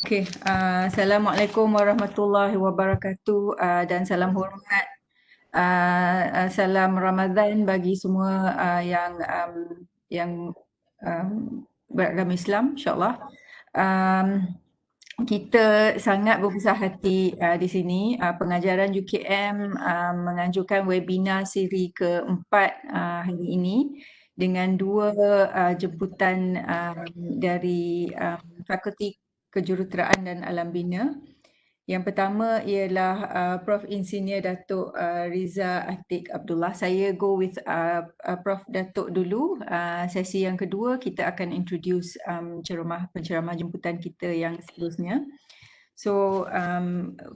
Okey, Assalamualaikum warahmatullahi wabarakatuh dan salam hormat. Salam Ramadan bagi semua yang beragama Islam, insyaAllah. Kita sangat berbesar hati di sini. Pengajaran UKM menganjurkan webinar siri keempat hari ini dengan dua jemputan dari Fakulti Kejuruteraan dan Alam Bina. Yang pertama ialah Prof Insinyur Dato Riza AtiqAbdullah. Saya go with Prof Dato dulu. Sesi yang kedua kita akan introduce penceramah jemputan kita yang seterusnya. So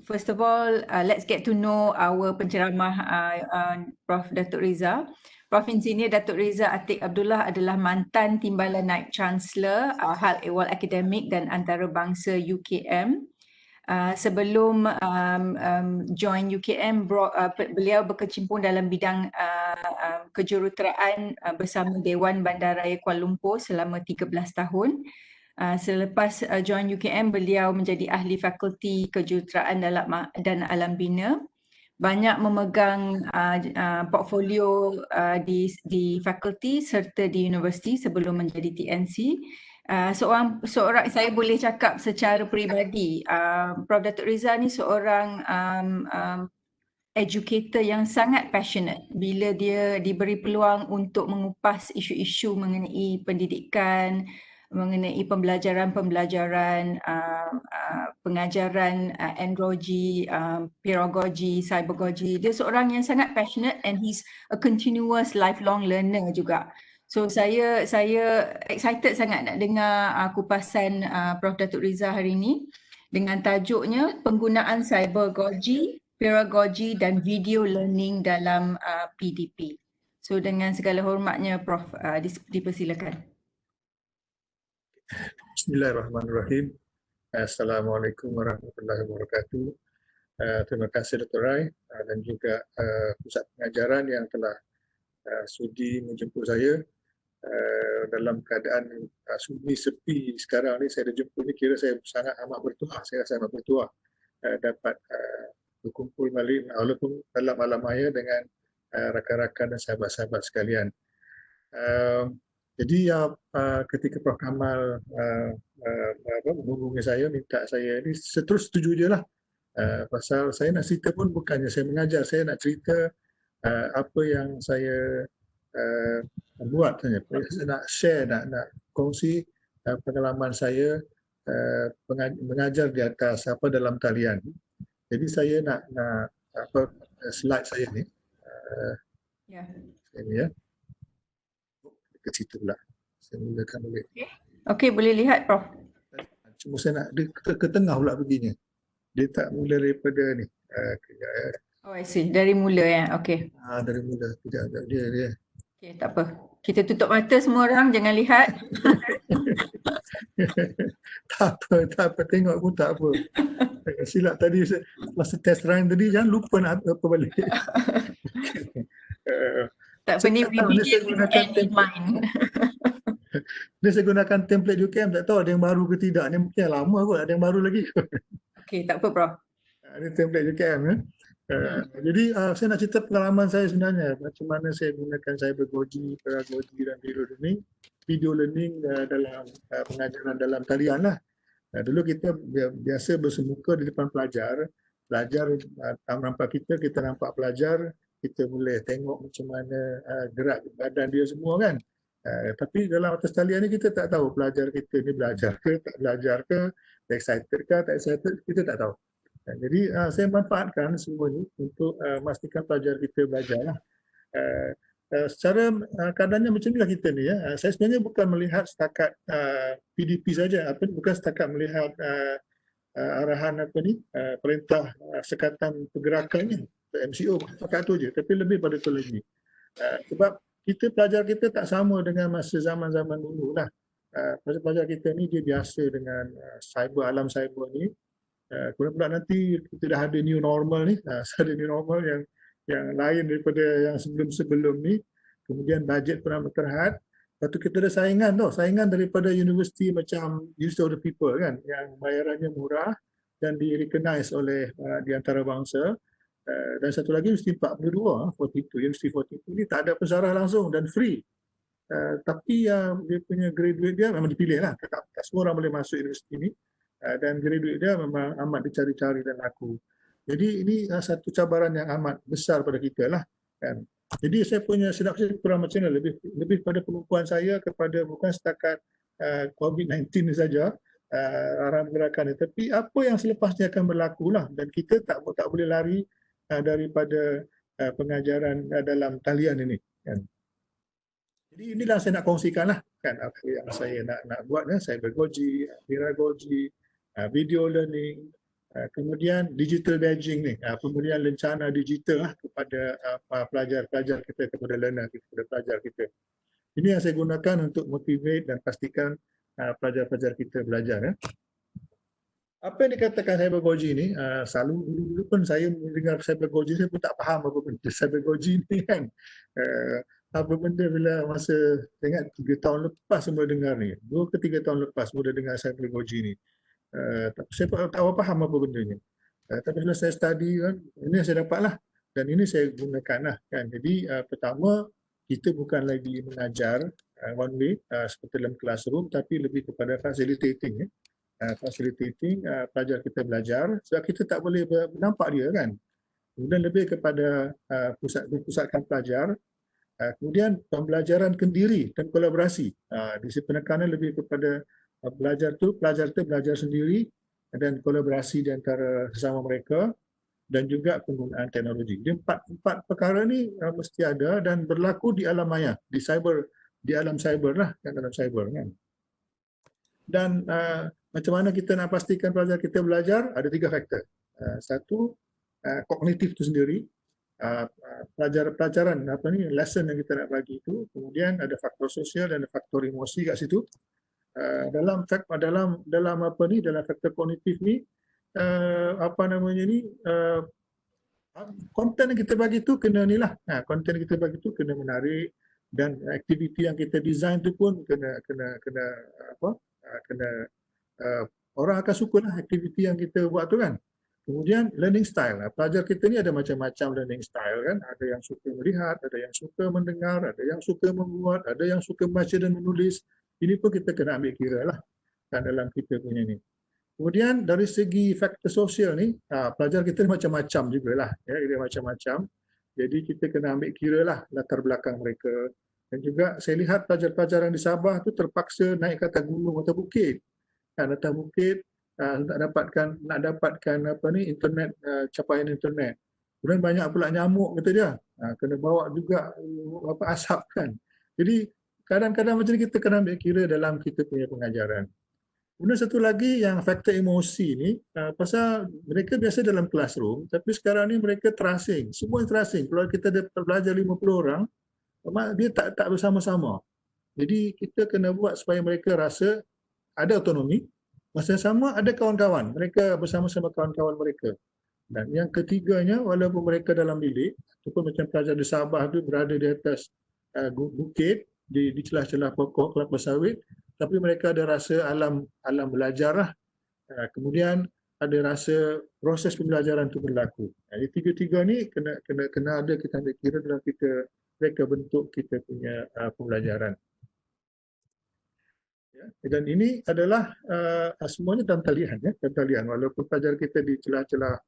first of all, let's get to know our penceramah Prof Dato Riza. Prof Insinyur Dato Riza AtiqAbdullah adalah mantan Timbalan Naib Chancellor Hal Ehwal Akademik dan Antarabangsa UKM. Sebelum join UKM, beliau berkecimpung dalam bidang kejuruteraan bersama Dewan Bandaraya Kuala Lumpur selama 13 tahun. Selepas join UKM, beliau menjadi ahli Fakulti Kejuruteraan dan Alam Bina. Banyak memegang portfolio di fakulti serta di universiti sebelum menjadi TNC. Seorang saya boleh cakap secara peribadi, Prof Dato Riza ni seorang educator yang sangat passionate bila dia diberi peluang untuk mengupas isu-isu mengenai pendidikan, mengenai pembelajaran, pengajaran androgy, Peergogy, Cybergogy. Dia seorang yang sangat passionate and he's a continuous lifelong learner juga. So saya excited sangat nak dengar kupasan Prof Dato Riza hari ini dengan tajuknya Penggunaan Cybergogy, Peergogy dan Video Learning dalam PdP. So dengan segala hormatnya Prof dipersilakan. Bismillahirrahmanirrahim. Assalamualaikum warahmatullahi wabarakatuh. Terima kasih Dr. Rai dan juga pusat pengajaran yang telah sudi menjemput saya dalam keadaan sunyi sepi sekarang ni. Saya dah jemput ni, kira saya sangat amat bertuah. Saya rasa amat bertuah dapat berkumpul balik walaupun dalam alam maya dengan rakan-rakan dan sahabat-sahabat sekalian. Jadi ketika Prof Kamal menghubungi saya, minta saya ni terus setuju je lah. Pasal saya nak cerita pun bukannya saya mengajar, saya nak cerita apa yang saya buat saja. Saya nak share, nak kongsi pengalaman saya mengajar di atas dalam talian. Jadi saya nak slide saya ni. Ini ya. Ke situ pula. Saya mulakan boleh. Okey, boleh lihat Prof. Cuma saya nak ke tengah pula perginya. Dia tak mula daripada ni. Kejap ya. Oh, I see. Dari mula ya. Okey. Dari mula. Kejap dia. Okey, tak apa. Kita tutup mata semua orang, jangan lihat. Tak apa. Tengok pun tak apa. Silap tadi, masa test run tadi, jangan lupa nak apa balik. Tak apa, ni begin with end in mind. Dia saya gunakan template UKM, tak tahu ada yang baru ke tidak. Ni mungkin lama kot, ada yang baru lagi kot. Okey, tak apa Prof. Ini template UKM ya. Jadi saya nak cerita pengalaman saya sebenarnya, macam mana saya gunakan Cybergogy, Peergogy dan video learning dalam pengajaran dalam talian lah. Dulu kita biasa bersemuka di depan pelajar nampak kita nampak pelajar, kita boleh tengok macam mana gerak badan dia semua kan. Tapi dalam atas talian ni kita tak tahu pelajar kita ni belajar ke, tak belajar ke, excited ke, tak excited, kita tak tahu. Jadi saya manfaatkan semua ni untuk memastikan pelajar kita belajar lah. Secara keadaannya macam inilah kita ni ya. Saya sebenarnya bukan melihat setakat PdP saja, bukan setakat melihat arahan perintah Sekatan Pergerakan ni, MCO, setakat tu je, tapi lebih pada tu lagi. Sebab pelajar kita tak sama dengan masa zaman-zaman dulu lah. Pelajar kita ni dia biasa dengan alam cyber ni. Kemudian pula nanti kita dah ada new normal ni, ada new normal yang lain daripada yang sebelum-sebelum ni. Kemudian bajet pun amat terhad. Lepas tu kita ada saingan tau, saingan daripada universiti macam University of the People kan, yang bayarannya murah dan di-recognize oleh di antarabangsa. Dan satu lagi Universiti 42, 42, Universiti 42 ni tak ada pesarah langsung dan free. Tapi dia punya graduate dia memang dipilih lah, tak semua orang boleh masuk universiti ni. Dan graduate dia memang amat dicari-cari dan laku. Jadi ini satu cabaran yang amat besar pada kita lah kan. Jadi saya punya sinopsis kurang macam ni, lebih pada penumpuan saya kepada bukan setakat COVID-19 ni saja, arah gerakan ni, tapi apa yang selepasnya akan berlaku lah, dan kita tak boleh lari daripada pengajaran dalam talian ini kan. Jadi inilah saya nak kongsikan lah kan, apa yang saya nak buat ya, Cybergogy, Peergogy, video learning, kemudian digital badging ni, pemberian lencana digital lah kepada pelajar-pelajar kita, kepada learner kita, kepada pelajar kita. Ini yang saya gunakan untuk motivate dan pastikan pelajar-pelajar kita belajar. Ya. Apa yang dikatakan Cybergogy ni, selalu dulu pun saya mendengar Cybergogy, saya pun tak faham apa benda Cybergogy ni kan. Apa benda bila masa ingat 3 tahun lepas mula dengar ni, 2 ke 3 tahun lepas mula dengar Cybergogy ni. Saya tak faham apa benda ni. Tapi bila saya study kan, ini saya dapat lah. Dan ini saya gunakan lah kan. Jadi pertama, kita bukan lagi mengajar one way seperti dalam classroom, tapi lebih kepada facilitating. Facilitating pelajar kita belajar, sebab kita tak boleh nampak dia kan. Kemudian lebih kepada pusatkan pelajar. Kemudian pembelajaran kendiri dan kolaborasi. Di sini penekanan lebih kepada pelajar tu belajar sendiri dan kolaborasi di antara sesama mereka, dan juga penggunaan teknologi. Jadi empat perkara ni mesti ada dan berlaku di alam maya, di alam cyber lah, dalam cyber kan. Dan macam mana kita nak pastikan pelajar kita belajar? Ada 3 faktor. Satu, kognitif itu sendiri, pelajaran lesson yang kita nak bagi itu. Kemudian ada faktor sosial dan ada faktor emosi kat situ. Dalam faktor kognitif ni, konten yang kita bagi tu kena ni lah. Konten yang kita bagi tu kena menarik, dan aktiviti yang kita design tu pun kena orang akan suka lah aktiviti yang kita buat tu kan. Kemudian learning style. Pelajar kita ni ada macam-macam learning style kan. Ada yang suka melihat, ada yang suka mendengar, ada yang suka membuat, ada yang suka membaca dan menulis. Ini pun kita kena ambil kira lah kan dalam kita punya ni. Kemudian dari segi faktor sosial ni, pelajar kita macam-macam jugalah. Ya, dia macam-macam. Jadi kita kena ambil kira lah latar belakang mereka. Dan juga saya lihat pelajar-pelajar yang di Sabah tu terpaksa naik ke atas gunung atau bukit. Atas bukit nak dapatkan internet, capaian internet. Kemudian banyak pula nyamuk kata dia. Kena bawa juga asap kan. Jadi kadang-kadang macam ni kita kena ambil kira dalam kita punya pengajaran. Kemudian satu lagi yang faktor emosi ni, pasal mereka biasa dalam classroom, tapi sekarang ni mereka terasing. Semua terasing. Kalau kita ada belajar 50 orang, dia tak bersama-sama. Jadi kita kena buat supaya mereka rasa ada autonomi, masa sama ada kawan-kawan. Mereka bersama-sama kawan-kawan mereka. Dan yang ketiganya, walaupun mereka dalam bilik, ataupun macam pelajar di Sabah tu berada di atas bukit, di celah-celah pokok kelapa sawit, tapi mereka ada rasa alam belajar lah. Kemudian ada rasa proses pembelajaran itu berlaku. Jadi tiga-tiga ni kena ada kita ambil kira dalam kita mereka bentuk kita punya pembelajaran. Ya, dan ini adalah semuanya dalam talian ya, dalam talian. Walaupun pelajar kita di celah-celah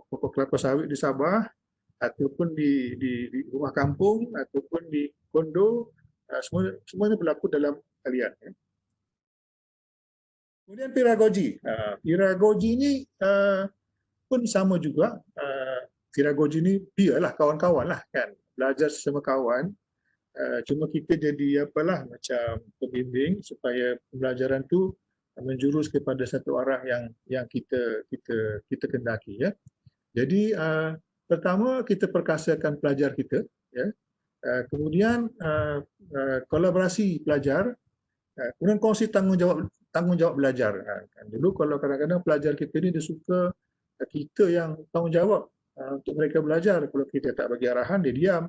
pokok kelapa sawit di Sabah, ataupun di rumah kampung, ataupun di kondo, semuanya berlaku dalam talian. Ya. Kemudian Peergogy. Peergogy ini pun sama juga. Peergogy ini biarlah kawan-kawan lah kan, belajar sesama kawan. Cuma kita jadi macam pembimbing supaya pembelajaran tu menjurus kepada satu arah yang kita kendaki ya. Jadi pertama kita perkasakan pelajar kita ya. Kemudian kolaborasi pelajar, kemudian kongsi tanggungjawab belajar. Dulu kalau kadang-kadang pelajar kita ni dia suka kita yang tanggungjawab untuk mereka belajar. Kalau kita tak bagi arahan dia diam.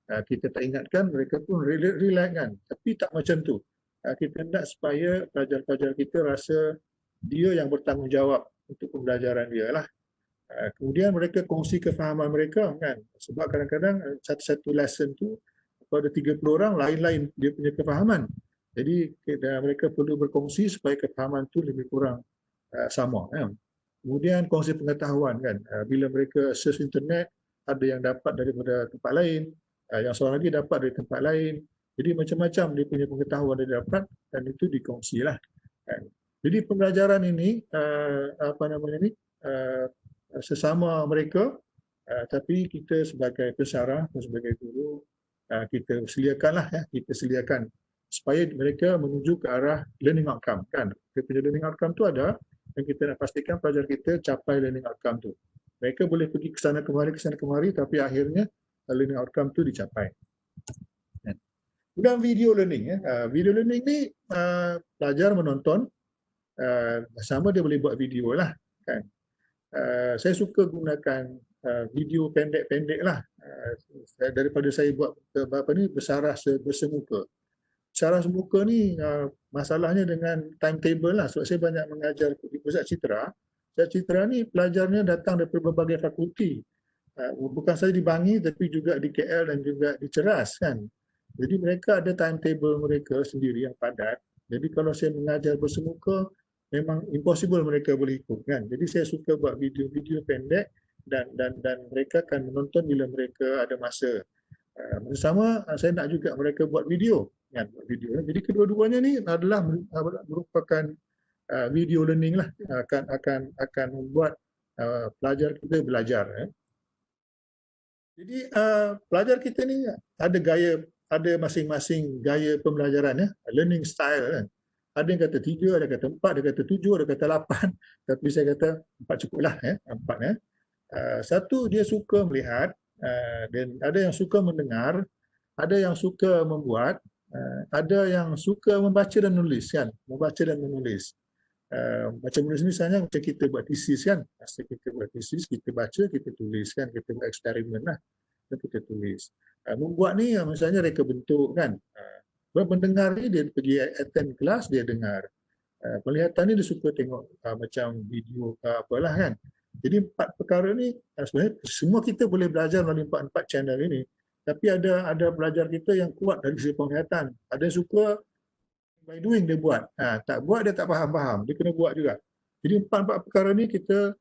Kita tak ingatkan, mereka pun relax kan. Tapi tak macam tu. Kita nak supaya pelajar-pelajar kita rasa dia yang bertanggungjawab untuk pembelajaran dia lah. Kemudian mereka kongsi kefahaman mereka kan. Sebab kadang-kadang satu-satu lesson tu pada 30 orang lain-lain dia punya kefahaman. Jadi mereka perlu berkongsi supaya kefahaman tu lebih kurang sama kan. Kemudian kongsi pengetahuan kan. Bila mereka search internet, ada yang dapat daripada tempat lain, yang seorang lagi dapat dari tempat lain. Jadi macam-macam dia punya pengetahuan dia dapat dan itu dikongsilah. Kan. Jadi pembelajaran ini sesama mereka, tapi kita sebagai pesara, sebagai guru, kita sediakan supaya mereka menuju ke arah learning outcome kan. Kita punya learning outcome tu ada dan kita nak pastikan pelajar kita capai learning outcome tu. Mereka boleh pergi ke sana kemari, tapi akhirnya learning outcome tu dicapai. Kemudian video learning. Video learning ni pelajar menonton, sama dia boleh buat video lah kan. Saya suka gunakan video pendek-pendek lah daripada saya buat bersarah bersemuka. Bersarah semuka ni masalahnya dengan timetable lah, sebab saya banyak mengajar di pusat citra. Pusat citra ni pelajarnya datang daripada berbagai fakulti, bukan saja di Bangi tapi juga di KL dan juga di Ceras kan. Jadi mereka ada timetable mereka sendiri yang padat. Jadi kalau saya mengajar bersemuka, memang impossible mereka boleh ikut kan. Jadi saya suka buat video-video pendek dan mereka akan menonton bila mereka ada masa. Bersama saya nak juga mereka buat video kan, buat video. Jadi kedua-duanya ni adalah merupakan video learning lah, akan membuat pelajar kita belajar. Jadi pelajar kita ni ada masing-masing gaya pembelajaran learning style kan. Ada yang kata 3, ada kata 4, ada kata 7, ada kata 8. Tapi saya kata 4 cukuplah 4. Satu, dia suka melihat, dan ada yang suka mendengar, ada yang suka membuat, ada yang suka membaca dan menulis kan. Membaca dan menulis. Baca menulis ni misalnya macam kita buat tesis kan. Masa kita buat tesis, kita baca, kita tulis kan. Kita buat eksperimen lah. Dan kita tulis. Membuat ni misalnya reka bentuk kan. Mendengar ni dia pergi attend kelas, dia dengar. Penglihatan ni dia suka tengok macam video apalah kan. Jadi 4 perkara ni sebenarnya semua kita boleh belajar melalui 4 channel ini. Tapi ada pelajar kita yang kuat dari segi penglihatan. Ada yang suka by doing dia buat. Tak buat dia tak faham-faham. Dia kena buat juga. Jadi 4 perkara ni kita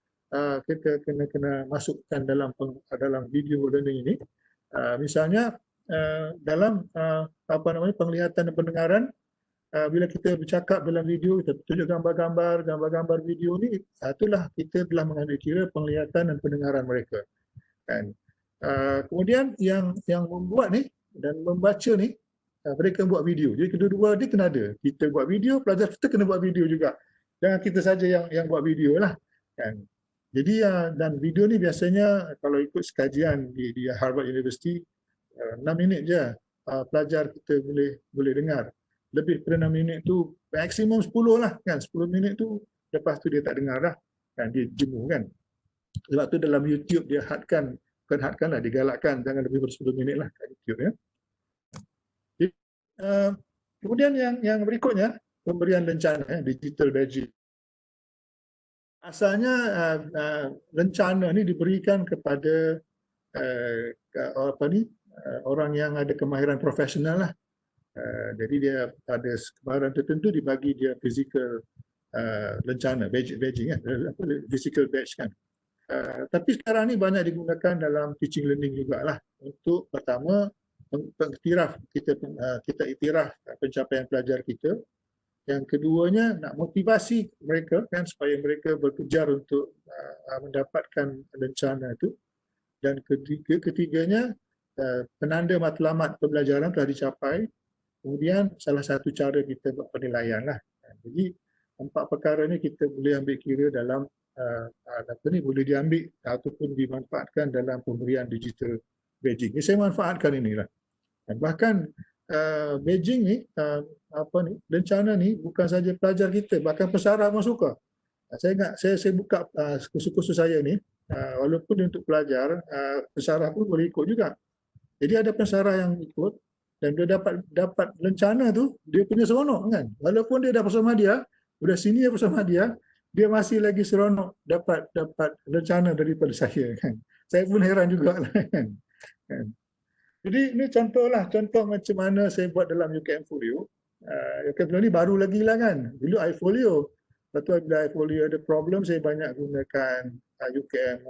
kena masukkan dalam video learning ini. Misalnya dalam penglihatan dan pendengaran, bila kita bercakap dalam video, kita tunjuk gambar-gambar video ni, itulah kita telah mengambil kira penglihatan dan pendengaran mereka kan. Kemudian yang membuat ni dan membaca ni, mereka buat video. Jadi kedua-dua dia kena ada. Kita buat video, pelajar kita kena buat video juga. Jangan kita saja yang buat video lah kan. Jadi dan video ni biasanya kalau ikut sekajian di Harvard University, 6 minit je pelajar kita boleh dengar. Lebih daripada 6 minit tu maksimum 10 lah kan. 10 minit tu lepas tu dia tak dengar dah kan, dia jenuh kan. Sebab tu dalam YouTube dia bukan hadkan lah, digalakkan jangan lebih dari 10 minit lah kat YouTube ya. Jadi, kemudian yang berikutnya pemberian lencana digital badging. Asalnya lencana ni diberikan kepada orang yang ada kemahiran profesional lah. Jadi dia ada kemahiran tertentu dibagi dia physical lencana, badging physical badge kan. Tapi sekarang ni banyak digunakan dalam teaching learning jugalah. Untuk pertama pengiktiraf, kita iktiraf pencapaian pelajar kita. Yang keduanya nak motivasi mereka kan supaya mereka berkejar untuk mendapatkan lencana itu. Dan ketiganya penanda matlamat pembelajaran telah dicapai. Kemudian salah satu cara kita buat penilaian lah. Jadi 4 perkara ni kita boleh ambil kira dalam boleh diambil ataupun dimanfaatkan dalam pemberian digital badging. Saya manfaatkan inilah. Dan bahkan badging ni, lencana ni bukan saja pelajar kita, bahkan pesara pun suka. Saya ingat saya buka kursus-kursus saya ni, walaupun untuk pelajar, pesara pun boleh ikut juga. Jadi ada pesara yang ikut dan dia dapat lencana tu, dia punya seronok kan. Walaupun dia dah bersama dia, sudah senior bersama dia masih lagi seronok dapat lencana daripada saya kan. Saya pun heran juga lah kan. Jadi ini contoh macam mana saya buat dalam UKM Folio. UKM Folio ni baru lagi lah kan. Dulu iFolio. Lepas tu bila iFolio ada problem, saya banyak gunakan UKM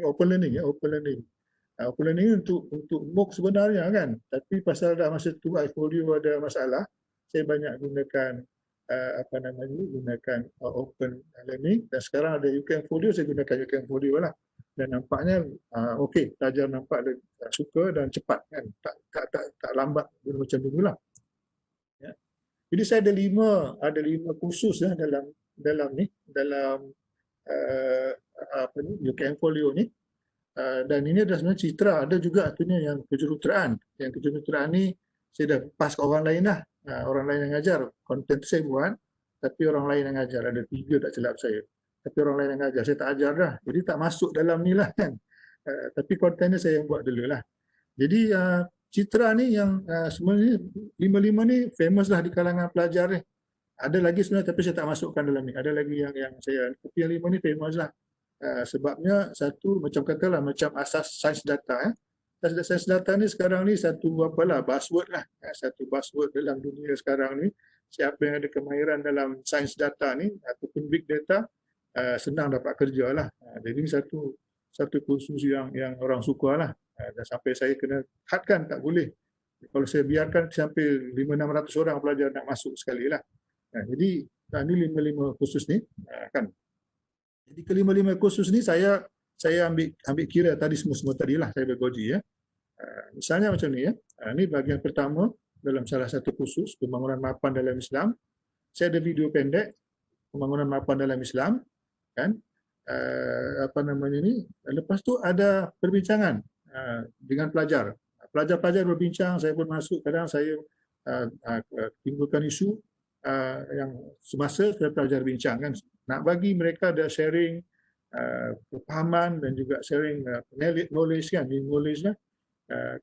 open learning ya, open learning. Open learning untuk MOOC sebenarnya kan. Tapi pasal dah masa tu iFolio ada masalah, saya banyak gunakan gunakan open learning, dan sekarang ada UKM Folio, saya gunakan UKM Folio lah. Dan nampaknya okey, pelajar nampak suka dan cepat kan, tak lambat macam dulu lah. Ya. Jadi saya ada lima kursus ya dalam UKM Folio ni. Dan ini adalah sebenarnya citra, ada juga artinya yang kejuruteraan. Yang kejuruteraan ni saya dah pas ke orang lain lah. Orang lain yang ajar, konten saya buat, tapi orang lain yang ajar. Ada 3 tak silap saya. Tapi orang lain yang ajar, saya tak ajar dah. Jadi tak masuk dalam ni lah kan. Tapi kontennya saya yang buat dulu lah. Jadi citra ni yang sebenarnya 5 ni famous lah di kalangan pelajar ni. Ada lagi sebenarnya tapi saya tak masukkan dalam ni. Ada lagi yang saya, tapi yang 5 ni famous lah. Sebabnya satu macam katalah macam asas sains data. Sains data ni sekarang ni satu buzzword lah. Satu buzzword dalam dunia sekarang ni. Siapa yang ada kemahiran dalam sains data ni ataupun big data, senang dapat kerja lah. Jadi satu kursus yang orang suka lah. Dan sampai saya kena hadkan, tak boleh. Kalau saya biarkan sampai 500-600 orang pelajar nak masuk sekali lah. Jadi ni 5 kursus ni kan. Jadi ke-5 kursus ni saya ambil kira tadi semua tadi lah, Cybergogy ya. Misalnya macam ni ya. Ini bahagian pertama dalam salah satu kursus pembangunan mapan dalam Islam. Saya ada video pendek pembangunan mapan dalam Islam kan. Lepas tu ada perbincangan dengan pelajar. Pelajar-pelajar berbincang, saya pun masuk, kadang saya timbulkan isu yang semasa pelajar bincang kan, nak bagi mereka ada sharing kepahaman dan juga sharing knowledge kan, knowledge lah.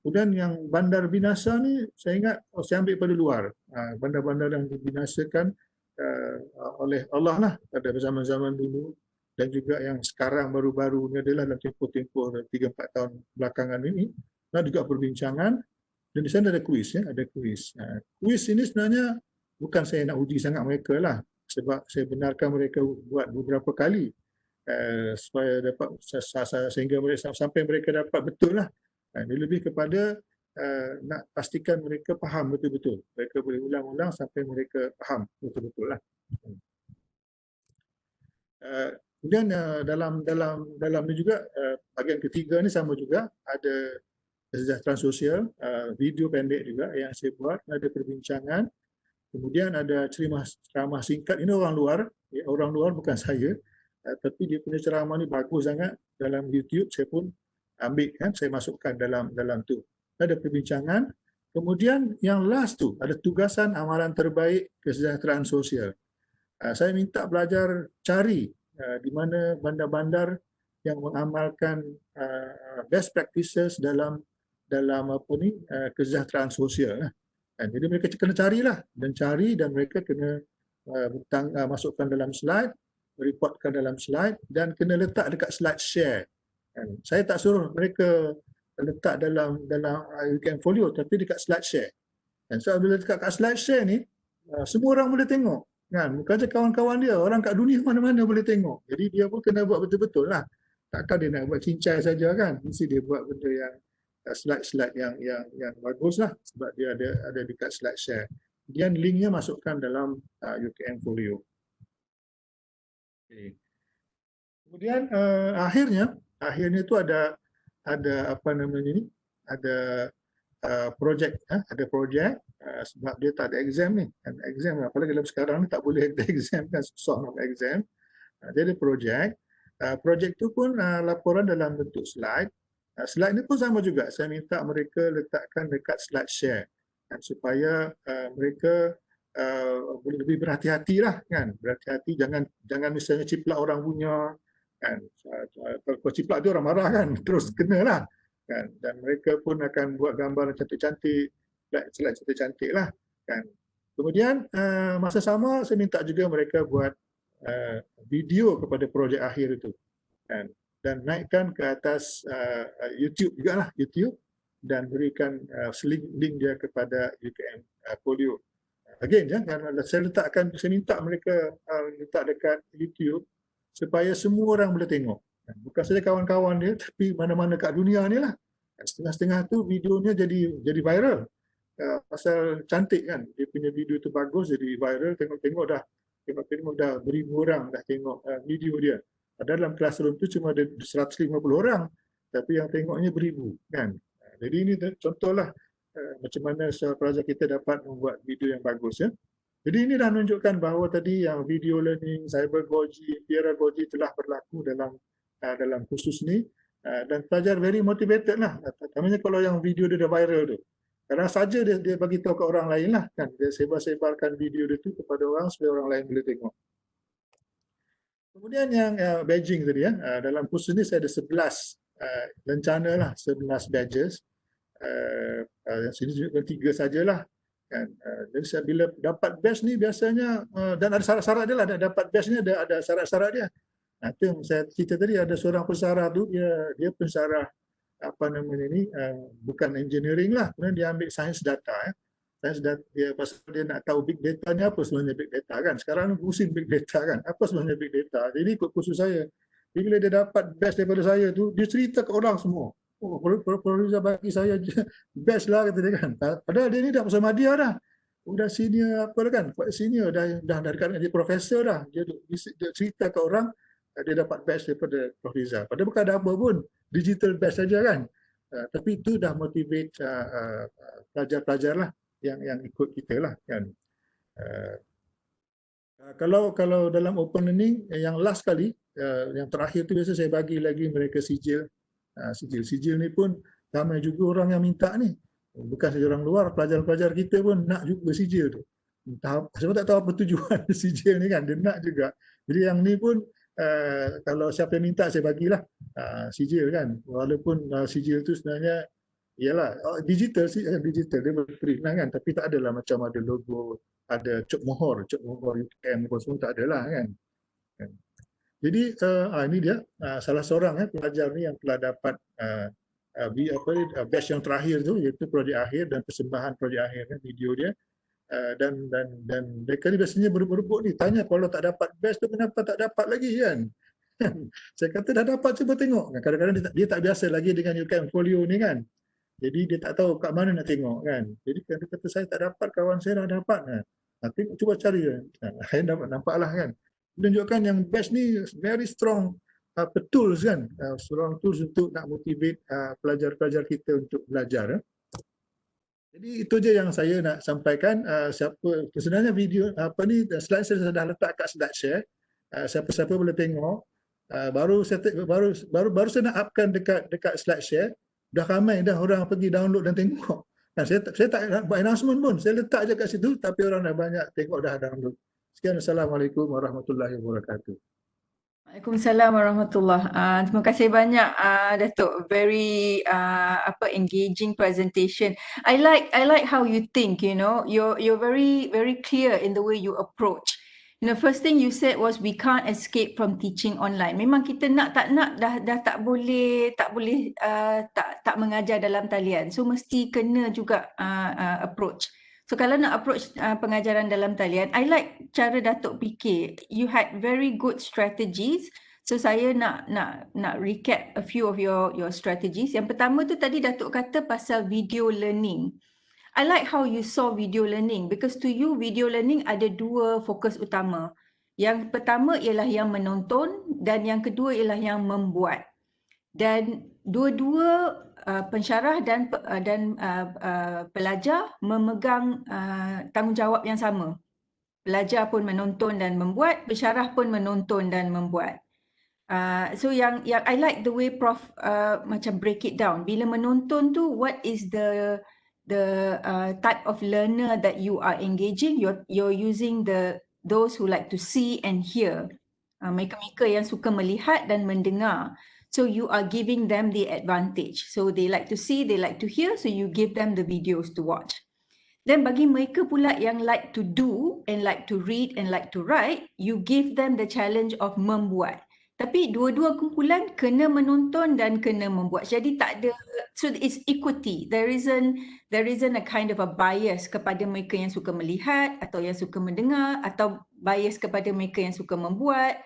Kemudian yang bandar binasa ni saya ingat saya ambil pada luar, bandar-bandar yang dibinasakan oleh Allah lah pada zaman-zaman dulu, dan juga yang sekarang baru-baru ni adalah dalam tempoh 3-4 tahun belakangan ini. Nah, juga perbincangan, dan di sana ada kuis ya, ada kuis. Kuis ini sebenarnya bukan saya nak uji sangat mereka lah, sebab saya benarkan mereka buat beberapa kali supaya dapat sehingga mereka sampai mereka dapat betul lah. Dia lebih kepada nak pastikan mereka faham betul-betul. Mereka boleh ulang-ulang sampai mereka faham betul-betul lah. Kemudian dalam ni juga bahagian ketiga ni sama juga, ada kesejahteraan sosial, video pendek juga yang saya buat, ada perbincangan. Kemudian ada ceramah singkat, ini orang luar bukan saya, tapi dia punya ceramah ni bagus sangat dalam YouTube, saya pun ambil kan, saya masukkan dalam tu. Ada perbincangan. Kemudian yang last tu ada tugasan amalan terbaik kesejahteraan sosial. Saya minta pelajar cari di mana bandar-bandar yang mengamalkan best practices dalam kesejahteraan sosial. Jadi mereka kena carilah, dan mereka kena masukkan dalam slide, reportkan dalam slide, dan kena letak dekat slide share. Saya tak suruh mereka letak dalam UKM Folio, tapi dekat slide share. Dan so bila dekat slide share ni, semua orang boleh tengok. Kan? Bukan saja kawan-kawan dia, orang kat dunia mana-mana boleh tengok. Jadi dia pun kena buat betul-betul lah. Takkan dia nak buat cincai saja kan. Mesti dia buat benda yang slide-slide yang bagus lah, sebab dia ada dekat slide share. Kemudian linknya masukkan dalam UKM Folio. Okay. Kemudian akhirnya tu ada apa namanya ni, ada projek, sebab dia tak ada exam ni. Exam apalagi dalam sekarang ni tak boleh ada exam kan, susah nak exam. Dia ada projek. Projek tu pun laporan dalam bentuk slide. Slide ni pun sama juga, saya minta mereka letakkan dekat slide share supaya mereka boleh lebih berhati-hati lah kan, berhati-hati, jangan misalnya ciplak orang punya kan, kalau ciplak tu orang marah kan, terus kena lah. kan, dan mereka pun akan buat gambar yang cantik-cantik, slide cantik-cantik lah kan. Kemudian masa sama saya minta juga mereka buat video kepada projek akhir itu kan, dan naikkan ke atas YouTube juga lah, YouTube, dan berikan link dia kepada UKM Folio. Again, saya minta mereka letak dekat YouTube supaya semua orang boleh tengok. Bukan saja kawan-kawan dia, tapi mana-mana kat dunia ni lah. Setengah-setengah tu videonya jadi viral. Pasal cantik kan, dia punya video tu bagus, jadi viral. Tengok-tengok dah beribu orang dah tengok video dia. Padahal dalam classroom tu cuma ada 150 orang, tapi yang tengoknya beribu kan. Jadi ini contohlah macam mana pelajar kita dapat membuat video yang bagus ya. Jadi ini dah menunjukkan bahawa tadi yang video learning, Cybergogy, Peergogy telah berlaku dalam khusus ni, dan pelajar very motivated lah. Terutamanya kalau yang video dia dah viral tu. Kadang saja dia bagi tahu ke orang lain lah kan. Dia sebar-sebarkan video dia tu kepada orang supaya orang lain boleh tengok. Kemudian yang badging tadi ya, dalam khusus ni saya ada 11 rencana lah, 11 badges. Yang sini tunjukkan 3 sajalah kan. Jadi bila dapat badge ni biasanya dan ada syarat-syarat dia lah, dapat badge ni ada syarat-syarat dia. Nah, itu yang saya cerita tadi, ada seorang pensyarah tu dia pensyarah bukan engineering lah, kemudian dia ambil sains data ya. Sains data dia pasal dia nak tahu big data ni apa sebenarnya big data kan. Sekarang pusing big data kan. Apa sebenarnya big data? Jadi ikut kursus saya. Jadi bila dia dapat badge daripada saya tu, dia cerita ke orang semua. Oh, Prof Riza bagi saya badge lah kata dia kan. Padahal dia ni dah pasal Madya dah. Udah senior apa kan? Senior dah dekat dengan dia profesor dah. Dia cerita ke orang dia dapat badge daripada Prof Riza. Padahal bukan ada apa pun, digital badge saja kan. Tapi itu dah motivate pelajar-pelajar lah yang ikut kita lah kan. Kalau dalam open learning yang last kali, yang terakhir tu biasa saya bagi lagi mereka sijil. Sijil ni pun ramai juga orang yang minta ni. Bukan saja orang luar, pelajar-pelajar kita pun nak juga sijil tu. Saya tak tahu apa tujuan sijil ni kan, dia nak juga. Jadi yang ni pun kalau siapa yang minta saya bagilah sijil kan. Walaupun sijil tu sebenarnya ialah digital dia berprint lah kan, tapi tak adalah macam ada logo, ada cop mohor UKM apa semua tak adalah kan. Jadi ini dia salah seorang pelajar ni yang telah dapat batch yang terakhir tu, iaitu projek akhir dan persembahan projek akhir video dia. Dan mereka ni biasanya berebut ni tanya kalau tak dapat batch tu kenapa tak dapat lagi kan. Saya kata dah dapat, cuba tengok. Kadang-kadang dia tak biasa lagi dengan UKM folio ni kan. Jadi dia tak tahu kat mana nak tengok kan. Jadi dia kata saya tak dapat, kawan saya dah dapat kan. Tengok, cuba cari kan. Saya dapat nampaklah kan. Menunjukkan yang batch ni very strong tools kan. Strong tools untuk nak motivate pelajar-pelajar kita untuk belajar. Jadi itu je yang saya nak sampaikan. Sebenarnya video slide saya dah letak kat slide share. Siapa-siapa boleh tengok. Baru saya nak upkan dekat slide share. Dah ramai dah orang pergi download dan tengok. Saya tak nak buat announcement pun. Saya letak je kat situ tapi orang dah banyak tengok, dah download. Sekian, Assalamualaikum warahmatullahi wabarakatuh. Waalaikumsalam warahmatullahi. Terima kasih banyak Dato. Very engaging presentation. I like how you think, you know. You're very clear in the way you approach. You know, first thing you said was we can't escape from teaching online. Memang kita nak tak nak dah tak boleh tak mengajar dalam talian. So mesti kena juga approach. So kalau nak approach pengajaran dalam talian, I like cara Datuk fikir. You had very good strategies. So saya nak recap a few of your strategies. Yang pertama tu tadi Datuk kata pasal video learning. I like how you saw video learning because to you video learning ada 2 fokus utama. Yang pertama ialah yang menonton dan yang kedua ialah yang membuat. Dan dua-dua pensyarah dan pelajar memegang tanggungjawab yang sama. Pelajar pun menonton dan membuat, pensyarah pun menonton dan membuat. So yang I like the way Prof macam break it down. Bila menonton tu, what is the type of learner that you are engaging? You're using those who like to see and hear. Mereka-mereka yang suka melihat dan mendengar. So you are giving them the advantage. So they like to see, they like to hear, so you give them the videos to watch. Then bagi mereka pula yang like to do and like to read and like to write, you give them the challenge of membuat. Tapi dua-dua kumpulan kena menonton dan kena membuat. Jadi tak ada, so it's equity. There isn't a kind of a bias kepada mereka yang suka melihat atau yang suka mendengar atau bias kepada mereka yang suka membuat.